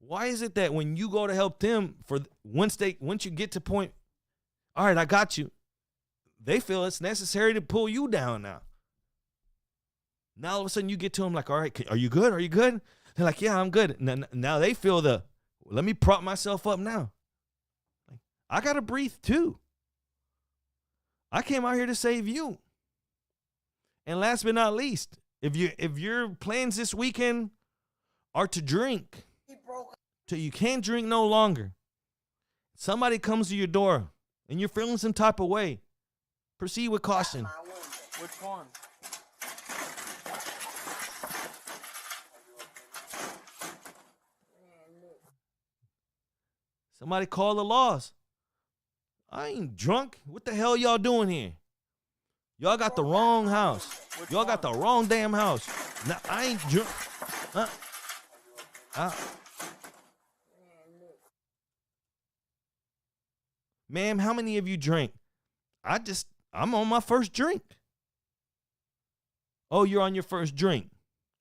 why is it that when you go to help them, once you get to point, all right, I got you, they feel it's necessary to pull you down now. Now all of a sudden you get to them like, all right, are you good? Are you good? They're like, yeah, I'm good. Now they feel let me prop myself up now. I got to breathe too. I came out here to save you. And last but not least, if your plans this weekend are to drink, till you can't drink no longer, somebody comes to your door and you're feeling some type of way, proceed with caution. Which one? Somebody call the laws. I ain't drunk. What the hell y'all doing here? Y'all got the wrong house. Y'all got the wrong damn house. Now, I ain't drunk. Ma'am, how many of you drink? I'm on my first drink. Oh, you're on your first drink.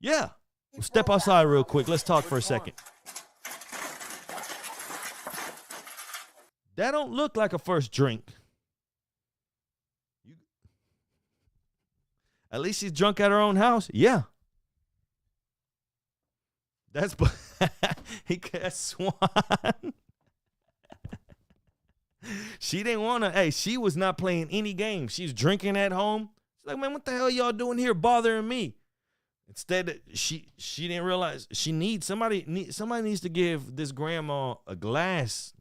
Yeah. Well, step outside real quick. Let's talk for a second. That don't look like a first drink. At least she's drunk at her own house. Yeah. That's Swan. She didn't want to. Hey, she was not playing any games. She's drinking at home. She's like, man, what the hell y'all doing here bothering me? Instead, she didn't realize somebody needs to give this grandma a glass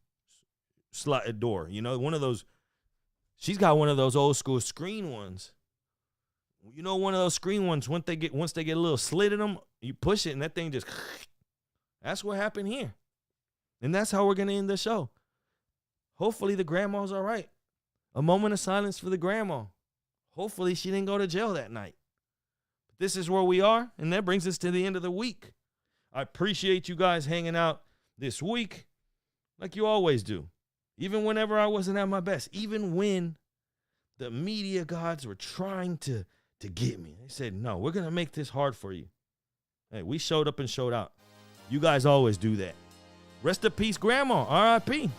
slot door. You know, one of those. She's got one of those old school screen ones. You know, one of those screen ones. Once they get a little slit in them, you push it and that thing just. That's what happened here, and that's how we're gonna end the show. Hopefully the grandma's all right. A moment of silence for the grandma. Hopefully she didn't go to jail that night. But this is where we are, and that brings us to the end of the week. I appreciate you guys hanging out this week like you always do. Even whenever I wasn't at my best. Even when the media gods were trying to get me. They said, no, we're going to make this hard for you. Hey, we showed up and showed out. You guys always do that. Rest in peace, Grandma. R.I.P.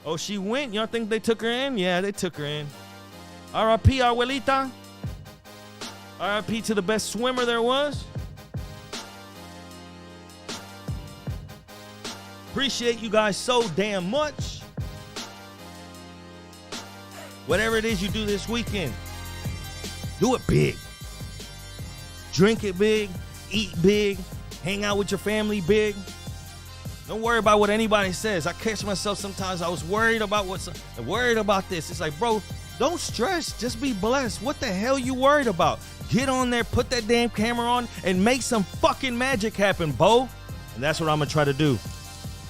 Oh, she went? Y'all think they took her in? Yeah, they took her in. R.I.P. Abuelita. R.I.P. to the best swimmer there was. Appreciate you guys so damn much. Whatever it is you do this weekend, do it big. Drink it big, eat big, hang out with your family big. Don't worry about what anybody says. I catch myself sometimes. I was worried about this. It's like, bro, don't stress. Just be blessed. What the hell you worried about? Get on there, put that damn camera on, and make some fucking magic happen, Bo. And that's what I'm going to try to do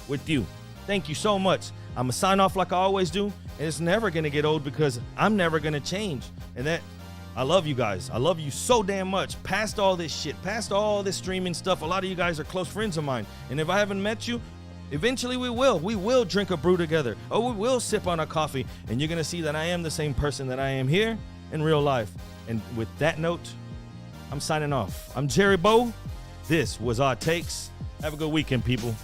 with you. Thank you so much. I'm going to sign off like I always do. And it's never going to get old because I'm never going to change. And that, I love you guys. I love you so damn much. Past all this shit, past all this streaming stuff, a lot of you guys are close friends of mine. And if I haven't met you, eventually we will. We will drink a brew together. Or we will sip on a coffee. And you're going to see that I am the same person that I am here in real life. And with that note, I'm signing off. I'm Jerry Bo. This was Odd Takes. Have a good weekend, people.